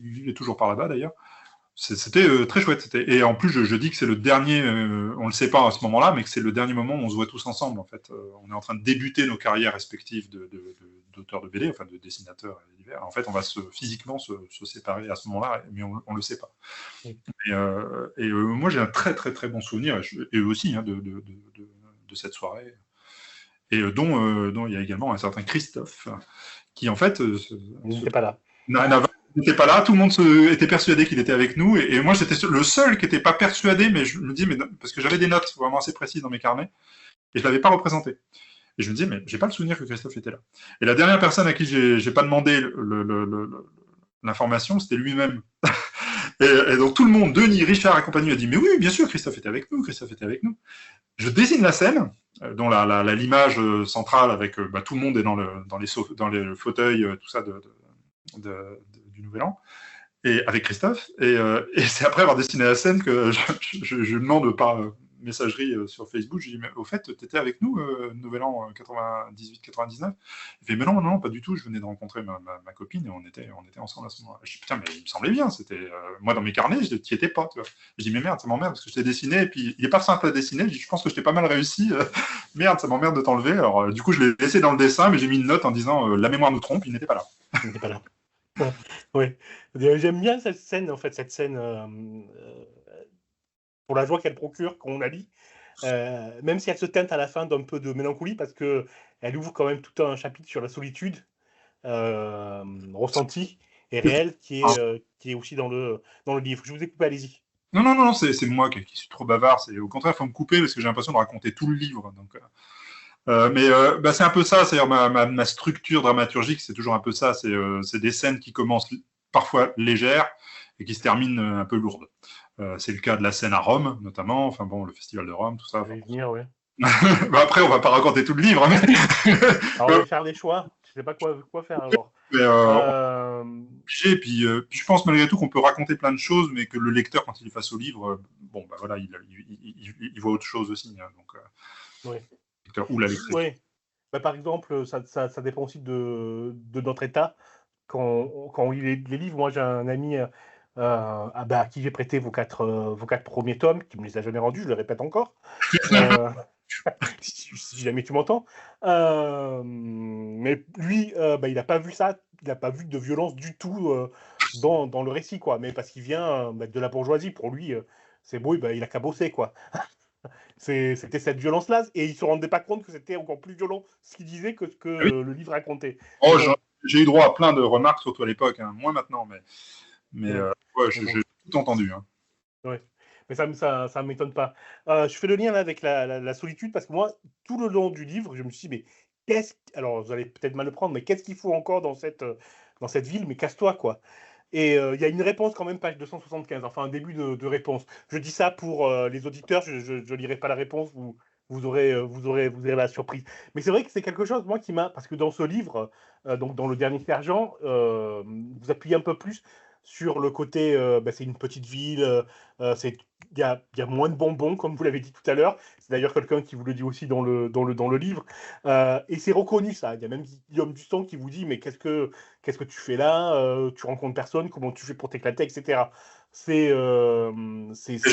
Il est toujours par là-bas, d'ailleurs. C'était très chouette. Et en plus, je dis que c'est le dernier, on ne le sait pas à ce moment-là, mais que c'est le dernier moment où on se voit tous ensemble, en fait. On est en train de débuter nos carrières respectives d'auteurs de BD, enfin de dessinateurs et divers. En fait, on va physiquement se séparer à ce moment-là, mais on ne le sait pas. Et moi, j'ai un très, très, très bon souvenir, et eux aussi, hein, de cette soirée, et dont il y a également un certain Christophe, qui, en fait... Il n'était pas là. Il n'était pas là, tout le monde était persuadé qu'il était avec nous, et moi j'étais le seul qui n'était pas persuadé, mais je me dis, parce que j'avais des notes vraiment assez précises dans mes carnets, et je ne l'avais pas représenté. Et je me disais, mais j'ai pas le souvenir que Christophe était là. Et la dernière personne à qui j'ai pas demandé l'information, c'était lui-même. et donc tout le monde, Denis, Richard et compagnie, a dit, mais oui, bien sûr, Christophe était avec nous. Je dessine la scène, dont l'image centrale avec tout le monde est dans les fauteuils, tout ça du Nouvel An, et avec Christophe, et c'est après avoir dessiné la scène que je demande par messagerie sur Facebook, je dis, mais au fait, t'étais avec nous, Nouvel An 98-99? Il fait, mais non, pas du tout, je venais de rencontrer ma copine, et on était ensemble à ce moment-là. Je dis, putain, mais il me semblait bien, c'était... moi, dans mes carnets, je n'y étais pas, tu vois. Je dis, mais merde, ça m'emmerde, parce que je t'ai dessiné, et puis il n'est pas simple à dessiner, je pense que je t'ai pas mal réussi, merde, ça m'emmerde de t'enlever, alors du coup, je l'ai laissé dans le dessin, mais j'ai mis une note en disant, la mémoire nous trompe, il n'était pas là. Il n'était pas là. Oui, j'aime bien cette scène, pour la joie qu'elle procure quand on la lit. même si elle se teinte à la fin d'un peu de mélancolie, parce que elle ouvre quand même tout un chapitre sur la solitude ressentie et réelle qui est aussi dans le livre. Je vous ai coupé, allez-y. Non, c'est moi qui suis trop bavard. Au contraire, il faut me couper parce que j'ai l'impression de raconter tout le livre. Donc, c'est un peu ça. C'est-à-dire ma structure dramaturgique, c'est toujours un peu ça. C'est des scènes qui commencent parfois légères et qui se terminent un peu lourdes. C'est le cas de la scène à Rome, notamment. Enfin bon, le festival de Rome, tout ça. Je vais y venir, ouais. Après, on va pas raconter tout le livre. Mais... Alors, on va faire des choix. Je sais pas quoi faire alors. Et puis, je pense malgré tout qu'on peut raconter plein de choses, mais que le lecteur, quand il est face au livre, voilà, il voit autre chose aussi. Hein, donc, oui. Le lecteur ou la lectrice. Oui. Par exemple, ça dépend aussi de notre état. Quand on lit les livres, moi j'ai un ami à qui j'ai prêté vos quatre premiers tomes, qui me les a jamais rendus, je le répète encore. Si jamais tu m'entends. Mais lui, il n'a pas vu ça, il n'a pas vu de violence du tout dans le récit, quoi. Mais parce qu'il vient de la bourgeoisie, pour lui, c'est beau, il a qu'à bosser, quoi. C'était cette violence-là, et il ne se rendait pas compte que c'était encore plus violent ce qu'il disait que ce que le livre racontait. Oh, j'ai eu droit à plein de remarques, surtout à l'époque, hein. Moins maintenant, mais j'ai tout entendu. Hein. Ouais. Mais ça ne m'étonne pas. Je fais le lien là avec la solitude, parce que moi, tout le long du livre, je me suis dit, mais alors vous allez peut-être mal le prendre, mais qu'est-ce qu'il faut encore dans cette ville? Mais casse-toi, quoi. Et il y a une réponse quand même, page 275, enfin un début de réponse. Je dis ça pour les auditeurs, je ne lirai pas la réponse, vous aurez la surprise. Mais c'est vrai que c'est quelque chose, moi, qui m'a... Parce que dans ce livre, donc dans Le Dernier Sergent, vous appuyez un peu plus sur le côté, c'est une petite ville, il y a moins de bonbons, comme vous l'avez dit tout à l'heure. C'est d'ailleurs quelqu'un qui vous le dit aussi dans le livre. Et c'est reconnu, ça. Il y a même Guillaume Dustan qui vous dit, mais qu'est-ce que tu fais là? Tu rencontres personne, comment tu fais pour t'éclater, etc. C'est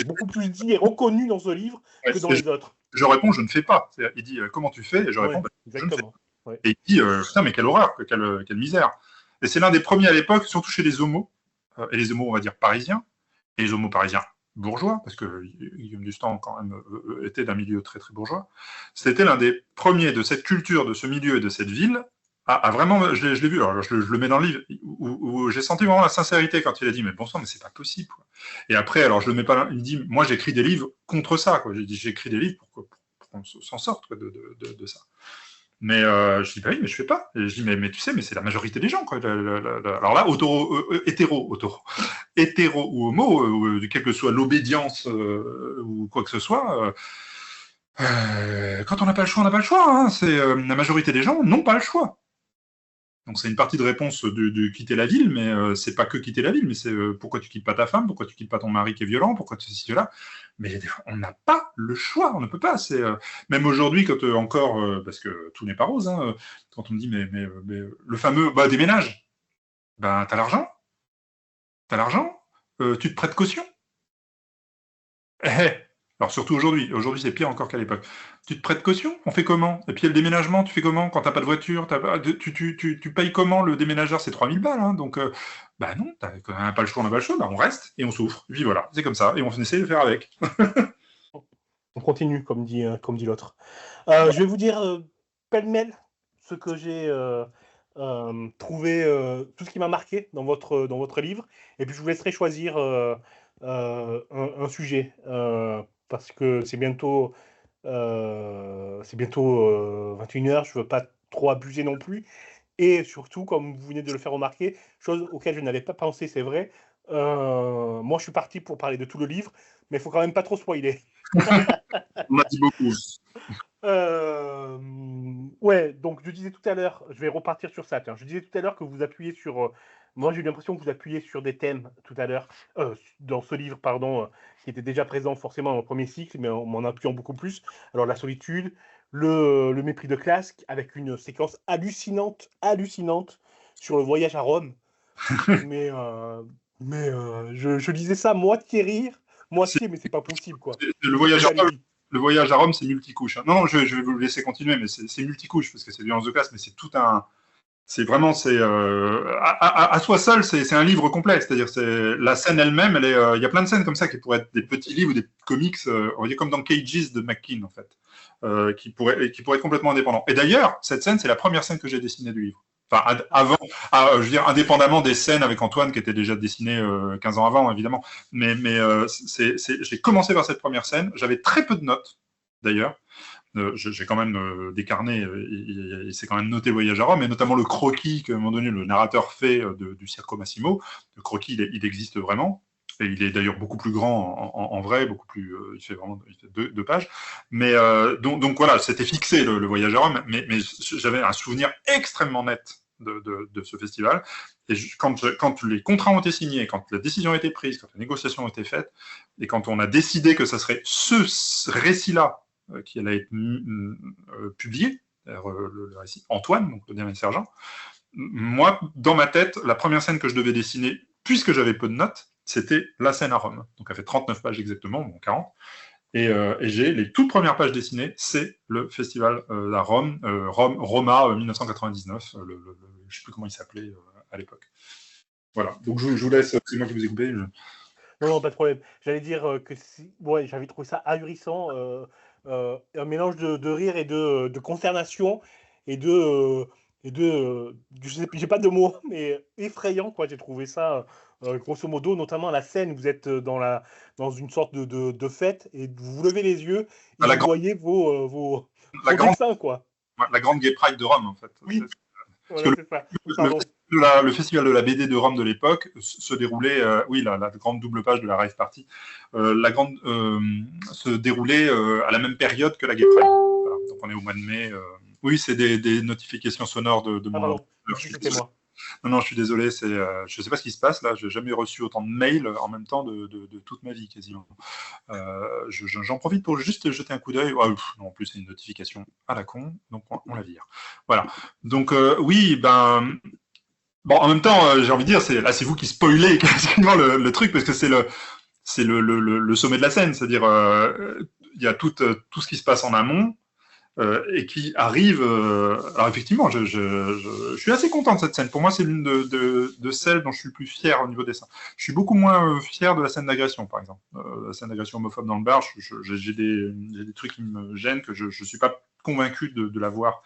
beaucoup plus dit et reconnu dans ce livre que dans les autres. Je réponds, je ne fais pas. Il dit, comment tu fais? Et je réponds, exactement. Je ne fais pas. Et il dit, putain, mais quelle horreur, quelle misère. Et c'est l'un des premiers à l'époque, surtout chez les homos, et les homos, on va dire, parisiens, et les homos parisiens bourgeois, parce que Guillaume Dustan, quand même, était d'un milieu très, très bourgeois. C'était l'un des premiers de cette culture, de ce milieu et de cette ville, à vraiment, je l'ai vu, alors je le mets dans le livre, où j'ai senti vraiment la sincérité quand il a dit, mais bon sang, mais c'est pas possible, quoi. Et après, alors je le mets pas là, il dit, moi j'écris des livres contre ça, quoi. J'écris des livres pour qu'on s'en sorte, quoi, de ça. Mais je dis, bah oui, mais je fais pas. Et je dis, mais tu sais, mais c'est la majorité des gens, quoi. Alors là, hétéro ou homo, quelle que soit l'obédience ou quoi que ce soit, quand on n'a pas le choix, on n'a pas le choix. Hein. La majorité des gens n'ont pas le choix. Donc c'est une partie de réponse de quitter la ville, mais c'est pas que quitter la ville, mais c'est pourquoi tu quittes pas ta femme, pourquoi tu quittes pas ton mari qui est violent, pourquoi tu ceci, cela. Mais on n'a pas le choix, on ne peut pas. Même aujourd'hui, quand encore, parce que tout n'est pas rose, hein, quand on me dit mais le fameux déménage, t'as l'argent, tu te prêtes caution. Alors surtout aujourd'hui c'est pire encore qu'à l'époque. Tu te prêtes caution, on fait comment? Et puis le déménagement, tu fais comment? Quand t'as pas de voiture, tu payes comment? Le déménageur, c'est 3000 balles, hein, donc non, on n'a pas le choix, on reste et on souffre. Et puis voilà, c'est comme ça, et on essaie de faire avec. On continue, comme dit l'autre. Je vais vous dire pêle-mêle ce que j'ai trouvé, tout ce qui m'a marqué dans votre livre, et puis je vous laisserai choisir un sujet, parce que c'est bientôt 21h, je ne veux pas trop abuser non plus, et surtout, comme vous venez de le faire remarquer, chose auquel je n'avais pas pensé, c'est vrai, moi je suis parti pour parler de tout le livre, mais il ne faut quand même pas trop spoiler. On m'a dit beaucoup. Ouais, donc je disais tout à l'heure, je vais repartir sur ça, tiens, je disais tout à l'heure que vous appuyez sur... moi, j'ai eu l'impression que vous appuyez sur des thèmes tout à l'heure, dans ce livre, pardon, qui était déjà présent forcément dans le premier cycle, mais en appuyant beaucoup plus. Alors, la solitude, le mépris de classe, avec une séquence hallucinante sur le voyage à Rome. mais je disais ça moitié rire, moitié, mais c'est pas possible, quoi. Le voyage à Rome, c'est multicouche. Hein. Non, je vais vous laisser continuer, mais c'est multicouche, parce que c'est violence de classe, mais c'est tout un C'est vraiment, à soi seul, c'est un livre complet. C'est-à-dire, la scène elle-même, il y a plein de scènes comme ça qui pourraient être des petits livres ou des comics, on va dire comme dans Cages de McKean, en fait, qui pourraient être complètement indépendants. Et d'ailleurs, cette scène, c'est la première scène que j'ai dessinée du livre. Enfin, je veux dire, indépendamment des scènes avec Antoine qui étaient déjà dessinées 15 ans avant, évidemment. Mais j'ai commencé par cette première scène. J'avais très peu de notes, d'ailleurs. J'ai quand même des carnets, il s'est quand même noté le voyage à Rome, et notamment le croquis qu'à un moment donné le narrateur fait du Circo Massimo. Le croquis, il existe vraiment, et il est d'ailleurs beaucoup plus grand en vrai, beaucoup plus, il fait deux pages. Mais donc voilà, c'était fixé le voyage à Rome, mais j'avais un souvenir extrêmement net de ce festival. Et quand les contrats ont été signés, quand la décision a été prise, quand la négociation a été faite, et quand on a décidé que ça serait ce récit-là qui allait être publié, le récit Antoine, donc le dernier sergent, moi, dans ma tête, la première scène que je devais dessiner, puisque j'avais peu de notes, c'était la scène à Rome. Donc elle fait 39 pages exactement, bon 40. Et j'ai les toutes premières pages dessinées, c'est le festival à Rome, Roma 1999, je ne sais plus comment il s'appelait à l'époque. Voilà, donc je vous laisse, c'est moi qui vous ai coupé. Non, pas de problème. J'allais dire que ouais, j'avais trouvé ça ahurissant, un mélange de rire et de consternation et je sais, j'ai pas de mots, mais effrayant, quoi. J'ai trouvé ça, grosso modo, notamment la scène où vous êtes dans une sorte de fête et vous levez les yeux et vous voyez vos dessins, quoi. La grande Gay Pride de Rome, en fait. Oui. Parce que le festival de la BD de Rome de l'époque se déroulait, la grande double page de la Rave Party, se déroulait à la même période que la Gay Pride. Voilà, donc on est au mois de mai. Oui, c'est des notifications sonores de mon... C'était moi. Non, je suis désolé, je ne sais pas ce qui se passe là, je n'ai jamais reçu autant de mails en même temps de toute ma vie quasiment. J'en profite pour juste jeter un coup d'œil. Non, en plus, c'est une notification à la con, donc on la vire. Voilà. Donc, oui, bon, en même temps, j'ai envie de dire, c'est vous qui spoilez quasiment le truc, parce que c'est le sommet de la scène, c'est-à-dire, il y a tout ce qui se passe en amont. Et qui arrive. Alors effectivement, je suis assez content de cette scène. Pour moi, c'est l'une de celles dont je suis le plus fier au niveau dessin. Je suis beaucoup moins fier de la scène d'agression, par exemple. La scène d'agression homophobe dans le bar, j'ai des trucs qui me gênent, que je ne suis pas convaincu de l'avoir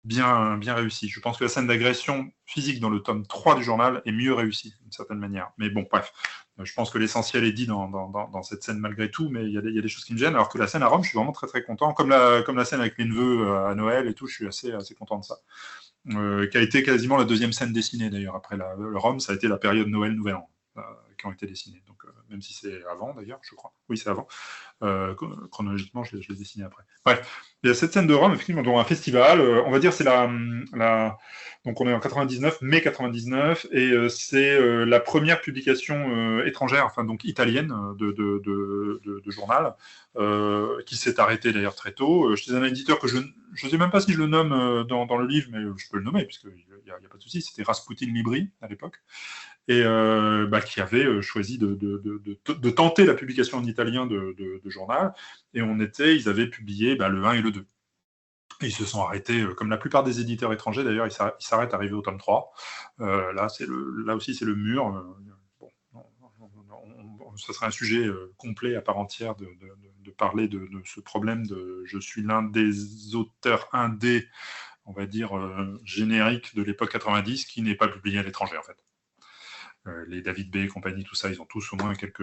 bien réussi. Je pense que la scène d'agression physique dans le tome 3 du journal est mieux réussie, d'une certaine manière. Mais bon, bref. Je pense que l'essentiel est dit dans cette scène malgré tout, mais il y a des choses qui me gênent, alors que la scène à Rome, je suis vraiment très très content, comme la scène avec les neveux à Noël et tout, je suis assez content de ça. Qui a été quasiment la deuxième scène dessinée d'ailleurs, après le Rome, ça a été la période Noël-Nouvel An, qui ont été dessinés, donc même si c'est avant d'ailleurs, je crois. Oui, c'est avant. Chronologiquement, je l'ai dessiné après. Bref, il y a cette scène de Rome, effectivement, dans un festival, on va dire c'est donc on est en 99, mai 99, et c'est la première publication étrangère, enfin donc italienne, de journal, qui s'est arrêtée d'ailleurs très tôt. Chez un éditeur que je ne sais même pas si je le nomme dans le livre, mais je peux le nommer, puisqu'il n'y a pas de souci, c'était Rasputin Libri à l'époque, et qui avait choisi de tenter la publication en italien de journal, et ils avaient publié le 1 et le 2. Et ils se sont arrêtés, comme la plupart des éditeurs étrangers d'ailleurs, ils s'arrêtent arrivés au tome 3. Là aussi, c'est le mur. Ça serait un sujet complet à part entière de parler de ce problème je suis l'un des auteurs indés, on va dire, génériques de l'époque 90, qui n'est pas publié à l'étranger, en fait. Les David B et compagnie, tout ça, ils ont tous au moins quelques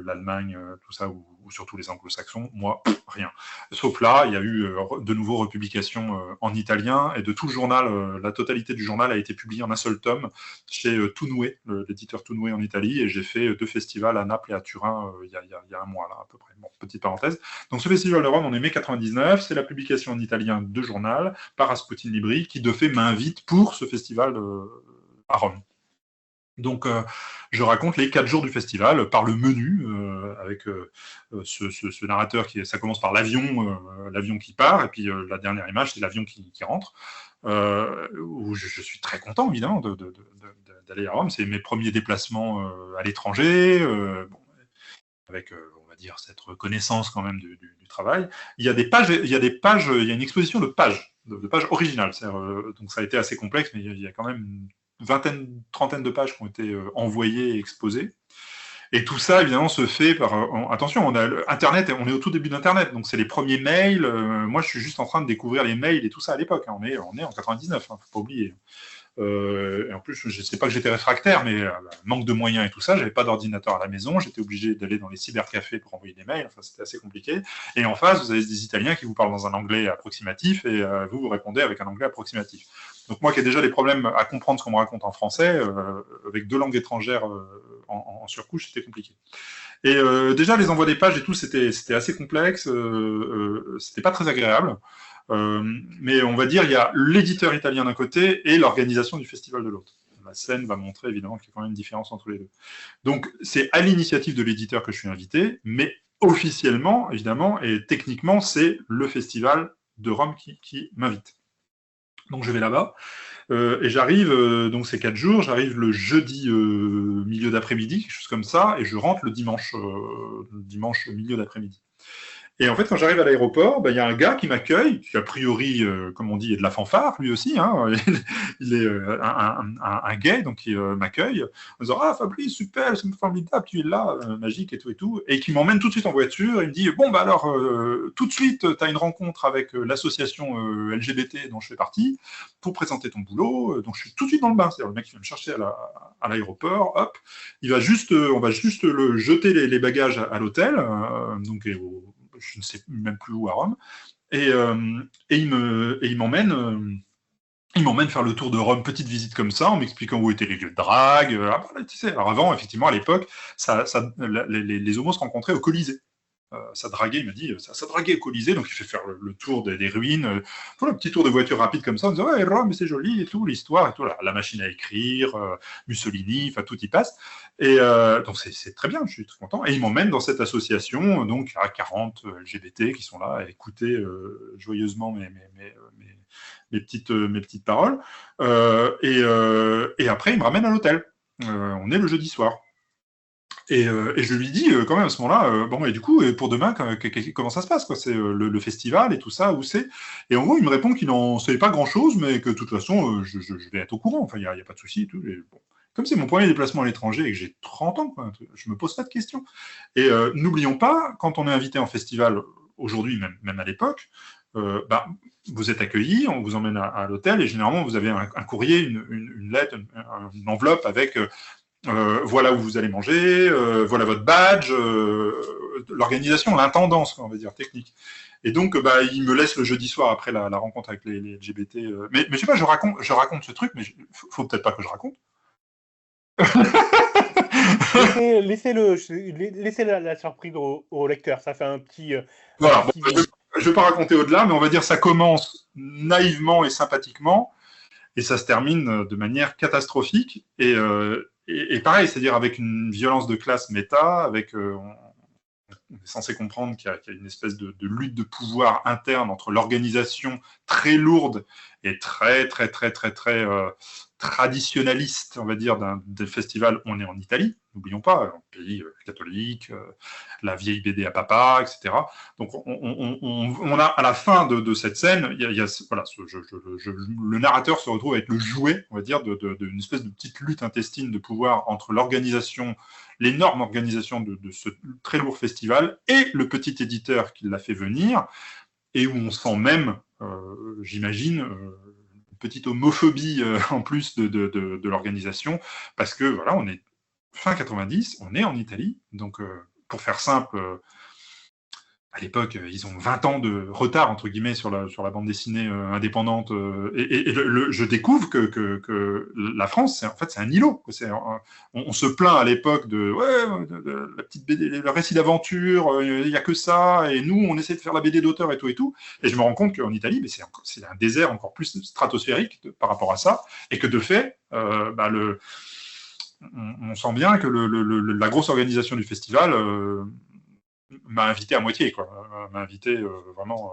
l'Allemagne, tout ça, ou surtout les anglo-saxons. Moi, rien. Sauf là, il y a eu de nouveau republications en italien, et de tout le journal, la totalité du journal a été publiée en un seul tome chez Tounoué, l'éditeur Tounoué en Italie, et j'ai fait 2 festivals à Naples et à Turin il y a un mois, là, à peu près. Bon, petite parenthèse. Donc ce festival de Rome, on est mai 99, c'est la publication en italien de journal par Rasputin Libri, qui de fait m'invite pour ce festival à Rome. Donc, je raconte les 4 jours du festival par le menu, avec ce narrateur ça commence par l'avion qui part, et puis la dernière image, c'est l'avion qui rentre, où je suis très content, évidemment, d'aller à Rome. C'est mes premiers déplacements à l'étranger, avec, on va va dire, cette reconnaissance quand même du travail. Il y a une exposition de pages originales. Donc ça a été assez complexe, mais il y a quand même une trentaine de pages qui ont été envoyées et exposées. Et tout ça, évidemment, se fait par... attention, on a Internet, on est au tout début d'Internet, donc c'est les premiers mails. Moi, je suis juste en train de découvrir les mails et tout ça à l'époque. On est en 99, faut pas oublier. Et en plus, je ne sais pas que j'étais réfractaire, mais manque de moyens et tout ça, j'avais pas d'ordinateur à la maison, j'étais obligé d'aller dans les cybercafés pour envoyer des mails, enfin c'était assez compliqué. Et en face, vous avez des Italiens qui vous parlent dans un anglais approximatif et vous répondez avec un anglais approximatif. Donc moi qui ai déjà des problèmes à comprendre ce qu'on me raconte en français, avec 2 langues étrangères en surcouche, c'était compliqué. Et déjà les envois des pages et tout, c'était assez complexe, c'était pas très agréable. Mais on va dire il y a l'éditeur italien d'un côté et l'organisation du festival de l'autre. La scène va montrer évidemment qu'il y a quand même une différence entre les deux. Donc c'est à l'initiative de l'éditeur que je suis invité, mais officiellement, évidemment, et techniquement, c'est le festival de Rome qui m'invite. Donc je vais là-bas, et j'arrive, donc c'est 4 jours, j'arrive le jeudi milieu d'après-midi, quelque chose comme ça, et je rentre le dimanche milieu d'après-midi. Et en fait, quand j'arrive à l'aéroport, il y a un gars qui m'accueille, qui a priori, comme on dit, est de la fanfare, lui aussi. Hein, il est un gay, donc il m'accueille en disant « Ah, Fabrice, super, c'est formidable, tu es là, magique et tout. » Et qui m'emmène tout de suite en voiture. Il me dit « Bon, alors, tout de suite, tu as une rencontre avec l'association LGBT dont je fais partie pour présenter ton boulot. » Donc, je suis tout de suite dans le bain. C'est-à-dire, le mec qui vient me chercher à l'aéroport, hop, on va juste le jeter les bagages à l'hôtel, donc je ne sais même plus où à Rome, et il m'emmène faire le tour de Rome, petite visite comme ça, en m'expliquant où étaient les lieux de drague. Tu sais, alors avant, effectivement, à l'époque, les homos se rencontraient au Colisée. Ça draguait, il m'a dit, ça draguait au Colisée, donc il fait faire le tour des ruines, voilà, un petit tour de voiture rapide comme ça, en disant ouais, Rome, c'est joli et tout, l'histoire et tout, la machine à écrire, Mussolini, enfin tout y passe. Et donc c'est très bien, je suis très content. Et il m'emmène dans cette association, donc à 40 LGBT qui sont là à écouter joyeusement mes petites paroles. Et après, il me ramène à l'hôtel. On est le jeudi soir. Et je lui dis quand même à ce moment-là, bon, et du coup, pour demain, comment ça se passe, quoi? C'est le festival et tout ça, où c'est? Et en gros, il me répond qu'il n'en savait pas grand-chose, mais que de toute façon, je vais être au courant, enfin, il n'y a pas de souci et tout. Et, bon. Comme c'est mon premier déplacement à l'étranger et que j'ai 30 ans, quoi, je me pose pas de questions. Et n'oublions pas, quand on est invité en festival, aujourd'hui, même à l'époque, vous êtes accueillis, on vous emmène à l'hôtel, et généralement, vous avez un courrier, une lettre, une enveloppe avec... voilà où vous allez manger, voilà votre badge, l'organisation, l'intendance, on va dire, technique. Et donc, il me laisse le jeudi soir après la rencontre avec les LGBT. Mais je sais pas, je raconte ce truc, mais faut peut-être pas que je raconte. Laissez la surprise au lecteur, ça fait un petit... Voilà, je ne vais pas raconter au-delà, mais on va dire ça commence naïvement et sympathiquement, et ça se termine de manière catastrophique. Et pareil, c'est-à-dire avec une violence de classe méta, avec on est censé comprendre qu'il y a une espèce de lutte de pouvoir interne entre l'organisation très lourde et très traditionnaliste, on va dire, des festivals. On est en Italie, n'oublions pas, un pays catholique, la vieille BD à papa, etc. Donc on a à la fin de cette scène, voilà, le narrateur se retrouve à être le jouet, on va dire, d'une espèce de petite lutte intestine de pouvoir entre l'organisation, l'énorme organisation de ce très lourd festival et le petit éditeur qui l'a fait venir, et où on sent même, j'imagine, une petite homophobie en plus de l'organisation, parce que voilà, on est fin 90, on est en Italie, donc pour faire simple, à l'époque, ils ont 20 ans de retard, entre guillemets, sur la bande dessinée indépendante. Je découvre que la France, en fait, c'est un îlot. On se plaint à l'époque de la petite BD, le récit d'aventure, il n'y a que ça, et nous, on essaie de faire la BD d'auteur et tout. Et je me rends compte qu'en Italie, c'est un désert encore plus stratosphérique par rapport à ça, et que de fait, on sent bien que la grosse organisation du festival... m'a invité à moitié, quoi. M'a invité vraiment...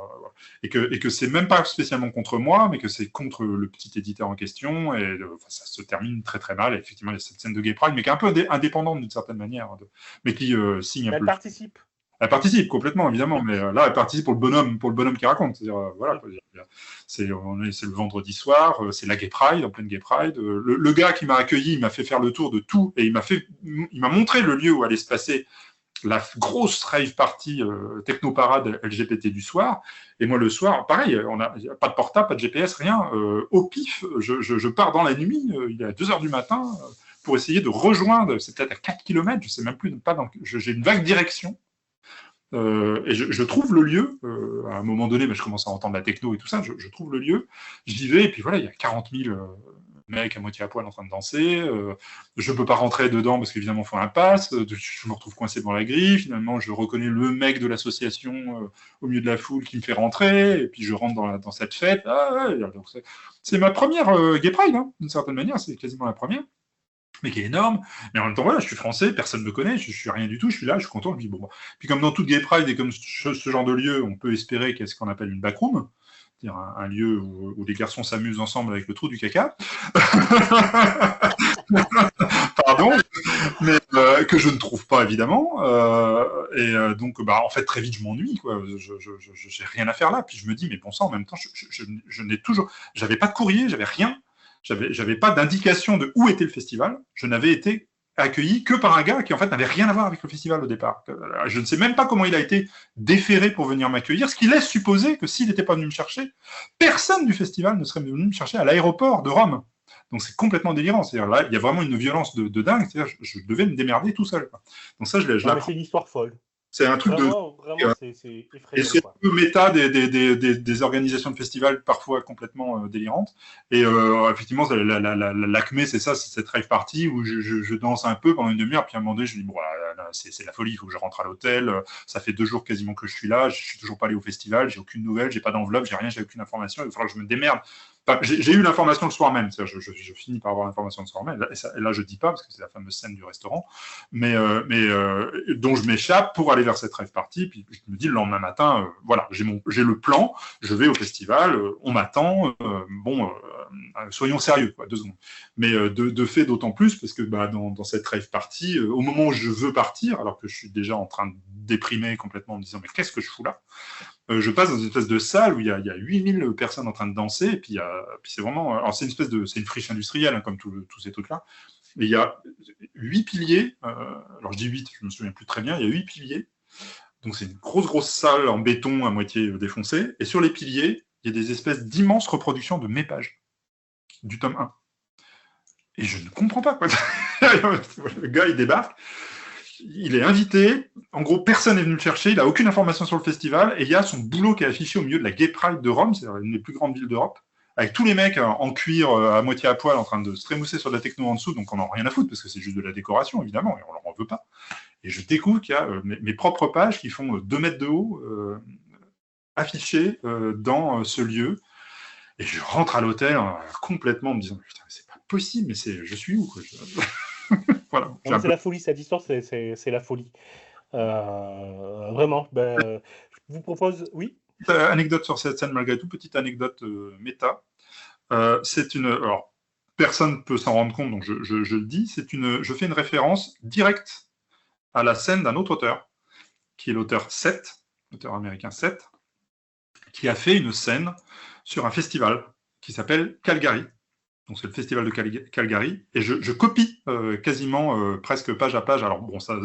et que c'est même pas spécialement contre moi, mais que c'est contre le petit éditeur en question, et ça se termine très très mal. Et effectivement, il y a cette scène de Gay Pride, mais qui est un peu indépendante d'une certaine manière, mais qui signe un peu... Elle participe. Elle participe complètement, évidemment, mais là, elle participe pour le bonhomme qui raconte. C'est-à-dire, voilà, quoi, c'est le vendredi soir, c'est la Gay Pride, en pleine Gay Pride. Le gars qui m'a accueilli, il m'a fait faire le tour de tout et il m'a montré le lieu où allait se passer la grosse rave party techno-parade LGBT du soir. Et moi, le soir, pareil, on a pas de portable, pas de GPS, rien. Au pif, je pars dans la nuit, il est à 2h du matin, pour essayer de rejoindre, c'est peut-être à 4 km, je sais même plus, j'ai une vague direction. Et je trouve le lieu, à un moment donné, je commence à entendre la techno et tout ça, je trouve le lieu, j'y vais, et puis voilà, il y a 40 000 mecs à moitié à poil en train de danser, je peux pas rentrer dedans parce qu'évidemment il faut un pass, je me retrouve coincé dans la grille, finalement je reconnais le mec de l'association au milieu de la foule qui me fait rentrer, et puis je rentre dans cette fête. Donc c'est ma première Gay Pride, hein, d'une certaine manière, c'est quasiment la première, mais qui est énorme, mais en même temps, voilà, je suis français, personne ne me connaît, je suis rien du tout, je suis là, je suis content, je dis bon. Puis comme dans toute Gay Pride et comme ce genre de lieu, on peut espérer qu'il y a ce qu'on appelle une backroom, c'est-à-dire un lieu où les garçons s'amusent ensemble avec le trou du caca. Pardon, mais que je ne trouve pas, évidemment. Donc, en fait, très vite, je m'ennuie, quoi. J'ai rien à faire là. Puis je me dis, mais bon sang, en même temps, j'avais pas de courrier, j'avais rien. J'avais pas d'indication de où était le festival. Je n'avais été accueilli que par un gars qui, en fait, n'avait rien à voir avec le festival au départ. Je ne sais même pas comment il a été déféré pour venir m'accueillir, ce qui laisse supposer que s'il n'était pas venu me chercher, personne du festival ne serait venu me chercher à l'aéroport de Rome. Donc c'est complètement délirant. C'est-à-dire là, il y a vraiment une violence de dingue. C'est-à-dire, je devais me démerder tout seul, quoi. Donc ça, je l'apprends. C'est une histoire folle. C'est un truc vraiment, c'est effrayant. Et c'est un peu méta des organisations de festivals parfois complètement délirantes. Et effectivement, l'acmé, c'est ça, c'est cette rave party où je danse un peu pendant une demi-heure, puis à un moment donné, je me dis, bon, là, c'est la folie, il faut que je rentre à l'hôtel. Ça fait 2 jours quasiment que je suis là, je suis toujours pas allé au festival, j'ai aucune nouvelle, j'ai pas d'enveloppe, j'ai rien, j'ai aucune information, il va falloir que je me démerde. Enfin, j'ai eu l'information le soir même, je finis par avoir l'information le soir même, et là je dis pas, parce que c'est la fameuse scène du restaurant, mais dont je m'échappe pour aller vers cette rave party, puis je me dis le lendemain matin, voilà, j'ai le plan, je vais au festival, on m'attend, soyons sérieux, quoi, 2 secondes. Mais de fait d'autant plus, parce que dans cette rave party, au moment où je veux partir, alors que je suis déjà en train de déprimer complètement en me disant mais qu'est-ce que je fous là, je passe dans une espèce de salle où il y a 8000 personnes en train de danser, et puis c'est vraiment, alors c'est une friche industrielle, hein, comme tous ces trucs-là, et il y a 8 piliers, alors je dis 8, je me souviens plus très bien, il y a 8 piliers, donc c'est une grosse salle en béton à moitié défoncée, et sur les piliers, il y a des espèces d'immenses reproductions de mes pages, du tome 1. Et je ne comprends pas, quoi. Le gars, il débarque, il est invité, en gros, personne n'est venu le chercher, il n'a aucune information sur le festival, et il y a son boulot qui est affiché au milieu de la Gay Pride de Rome, c'est une des plus grandes villes d'Europe, avec tous les mecs en cuir, à moitié à poil, en train de se trémousser sur de la techno en dessous, donc on n'en a rien à foutre, parce que c'est juste de la décoration, évidemment, et on leur en veut pas. Et je découvre qu'il y a mes propres pages qui font 2 mètres de haut, affichées dans ce lieu, et je rentre à l'hôtel complètement en me disant « Putain, c'est pas possible, mais je suis où, quoi ?» Voilà. C'est la folie, cette histoire, c'est la folie. Vraiment. Je vous propose... Oui ? Anecdote sur cette scène, malgré tout, petite anecdote méta. Alors, personne ne peut s'en rendre compte, donc je le dis, je fais une référence directe à la scène d'un autre auteur, qui est l'auteur Seth, l'auteur américain Seth, qui a fait une scène sur un festival qui s'appelle Calgary. Donc c'est le festival de Calgary, et je copie quasiment presque page à page. Alors bon, sa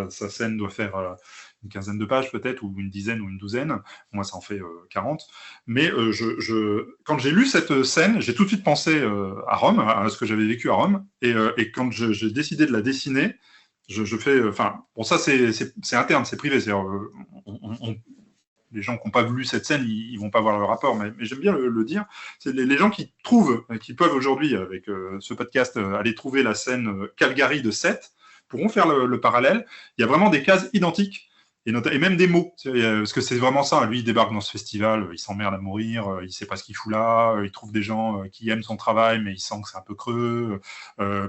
scène doit faire une quinzaine de pages peut-être, ou une dizaine ou une douzaine. Moi, ça en fait 40. Mais quand j'ai lu cette scène, j'ai tout de suite pensé à Rome, à ce que j'avais vécu à Rome, et quand j'ai décidé de la dessiner, je fais... Enfin, bon, ça c'est interne, c'est privé. C'est-à-dire, les gens qui n'ont pas lu cette scène, ils vont pas voir le rapport, mais j'aime bien le dire. C'est les gens qui peuvent aujourd'hui, avec ce podcast, aller trouver la scène Calgary de Seth, pourront faire le parallèle. Il y a vraiment des cases identiques, et même des mots, parce que c'est vraiment ça. Lui, il débarque dans ce festival, il s'emmerde à mourir, il sait pas ce qu'il fout là, il trouve des gens qui aiment son travail, mais il sent que c'est un peu creux,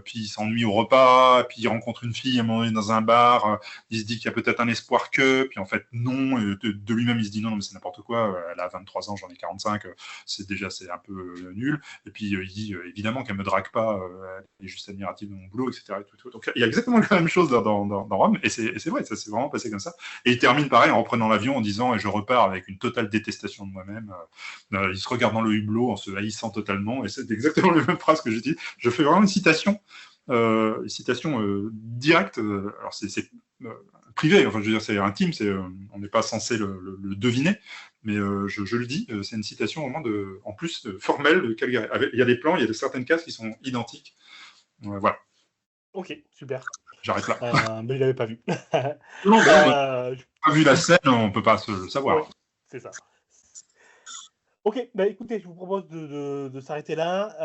puis il s'ennuie au repas, puis il rencontre une fille à un moment donné dans un bar, il se dit qu'il y a peut-être un espoir puis en fait non, de lui-même il se dit non mais c'est n'importe quoi, elle a 23 ans, j'en ai 45, c'est un peu nul, et puis il dit évidemment qu'elle me drague pas, elle est juste admirative de mon boulot, etc. Donc il y a exactement la même chose dans Rome, et c'est vrai, ça s'est vraiment passé comme ça. Et il termine pareil en reprenant l'avion en disant « Et je repars avec une totale détestation de moi-même ». Il se regarde dans le hublot en se haïssant totalement. Et c'est exactement les mêmes phrases que j'ai dit. Je fais vraiment une citation directe. Alors c'est privé, enfin je veux dire c'est intime, on n'est pas censé le deviner, mais je le dis, c'est une citation vraiment en plus formelle de Calgary. Il y a des plans, il y a certaines cases qui sont identiques. Voilà. Ok, super. J'arrête là. Mais je l'avais pas vu. Non, on n'a pas vu la scène, on peut pas se savoir. Ouais, c'est ça. Ok, bah écoutez, je vous propose de s'arrêter là.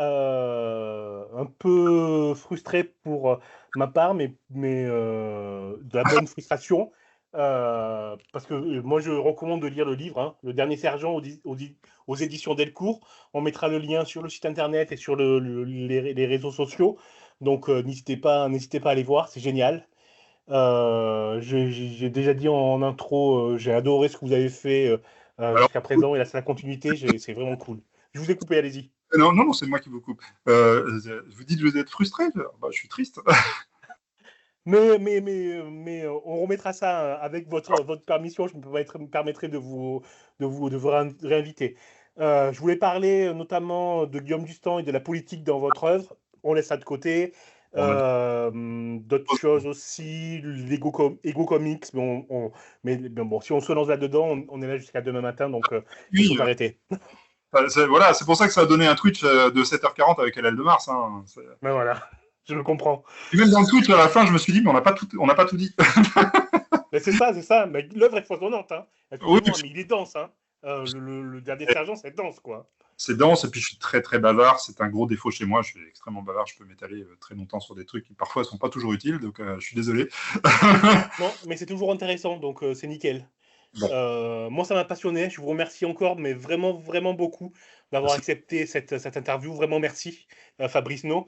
Un peu frustré pour ma part, mais de la bonne frustration. Parce que moi, je recommande de lire le livre, hein, Le Dernier Sergent aux éditions Delcourt. On mettra le lien sur le site internet et sur les réseaux sociaux. Donc, n'hésitez pas à aller voir, c'est génial. J'ai déjà dit en intro, j'ai adoré ce que vous avez fait jusqu'à présent, et là c'est la continuité, c'est vraiment cool. Je vous ai coupé, allez-y. Non, c'est moi qui vous coupe. Vous dites que vous êtes frustré, je suis triste. Mais on remettra ça avec votre permission, je me permettrai de vous réinviter. Je voulais parler notamment de Guillaume Dustan et de la politique dans votre œuvre. On laisse ça de côté. D'autres choses aussi, l'Ego Comics, mais bon, si on se lance là-dedans, on est là jusqu'à demain matin, donc il faut arrêter. Voilà, c'est pour ça que ça a donné un Twitch de 7h40 avec LL de Mars. Hein. Mais voilà, je le comprends. Et même dans le Twitch, à la fin, je me suis dit, mais on n'a pas tout dit. Mais c'est ça. Mais l'œuvre est foisonnante. Hein. Oui, mais il est dense. Hein. Le Dernier Sergent, c'est dense, quoi. C'est dense, et puis je suis très très bavard. C'est un gros défaut chez moi. Je suis extrêmement bavard. Je peux m'étaler très longtemps sur des trucs qui parfois ne sont pas toujours utiles. Donc je suis désolé. Non, mais c'est toujours intéressant. Donc c'est nickel. Bon. Moi, ça m'a passionné. Je vous remercie encore, mais vraiment, vraiment beaucoup d'avoir accepté cette interview. Vraiment merci, Fabrice No.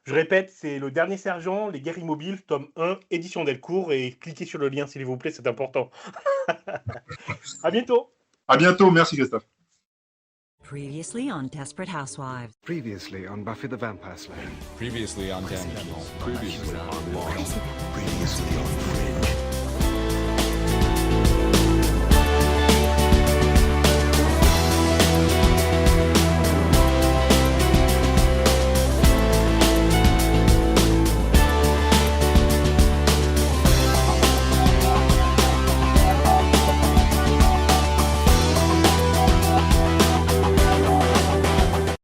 Je répète, c'est Le Dernier Sergent, Les Guerres Immobiles, tome 1, édition Delcourt. Et cliquez sur le lien, s'il vous plaît, c'est important. À bientôt. À bientôt. Merci, Christophe. Previously on Desperate Housewives. Previously on Buffy the Vampire Slayer. Previously on Damage. Previously on Fringe.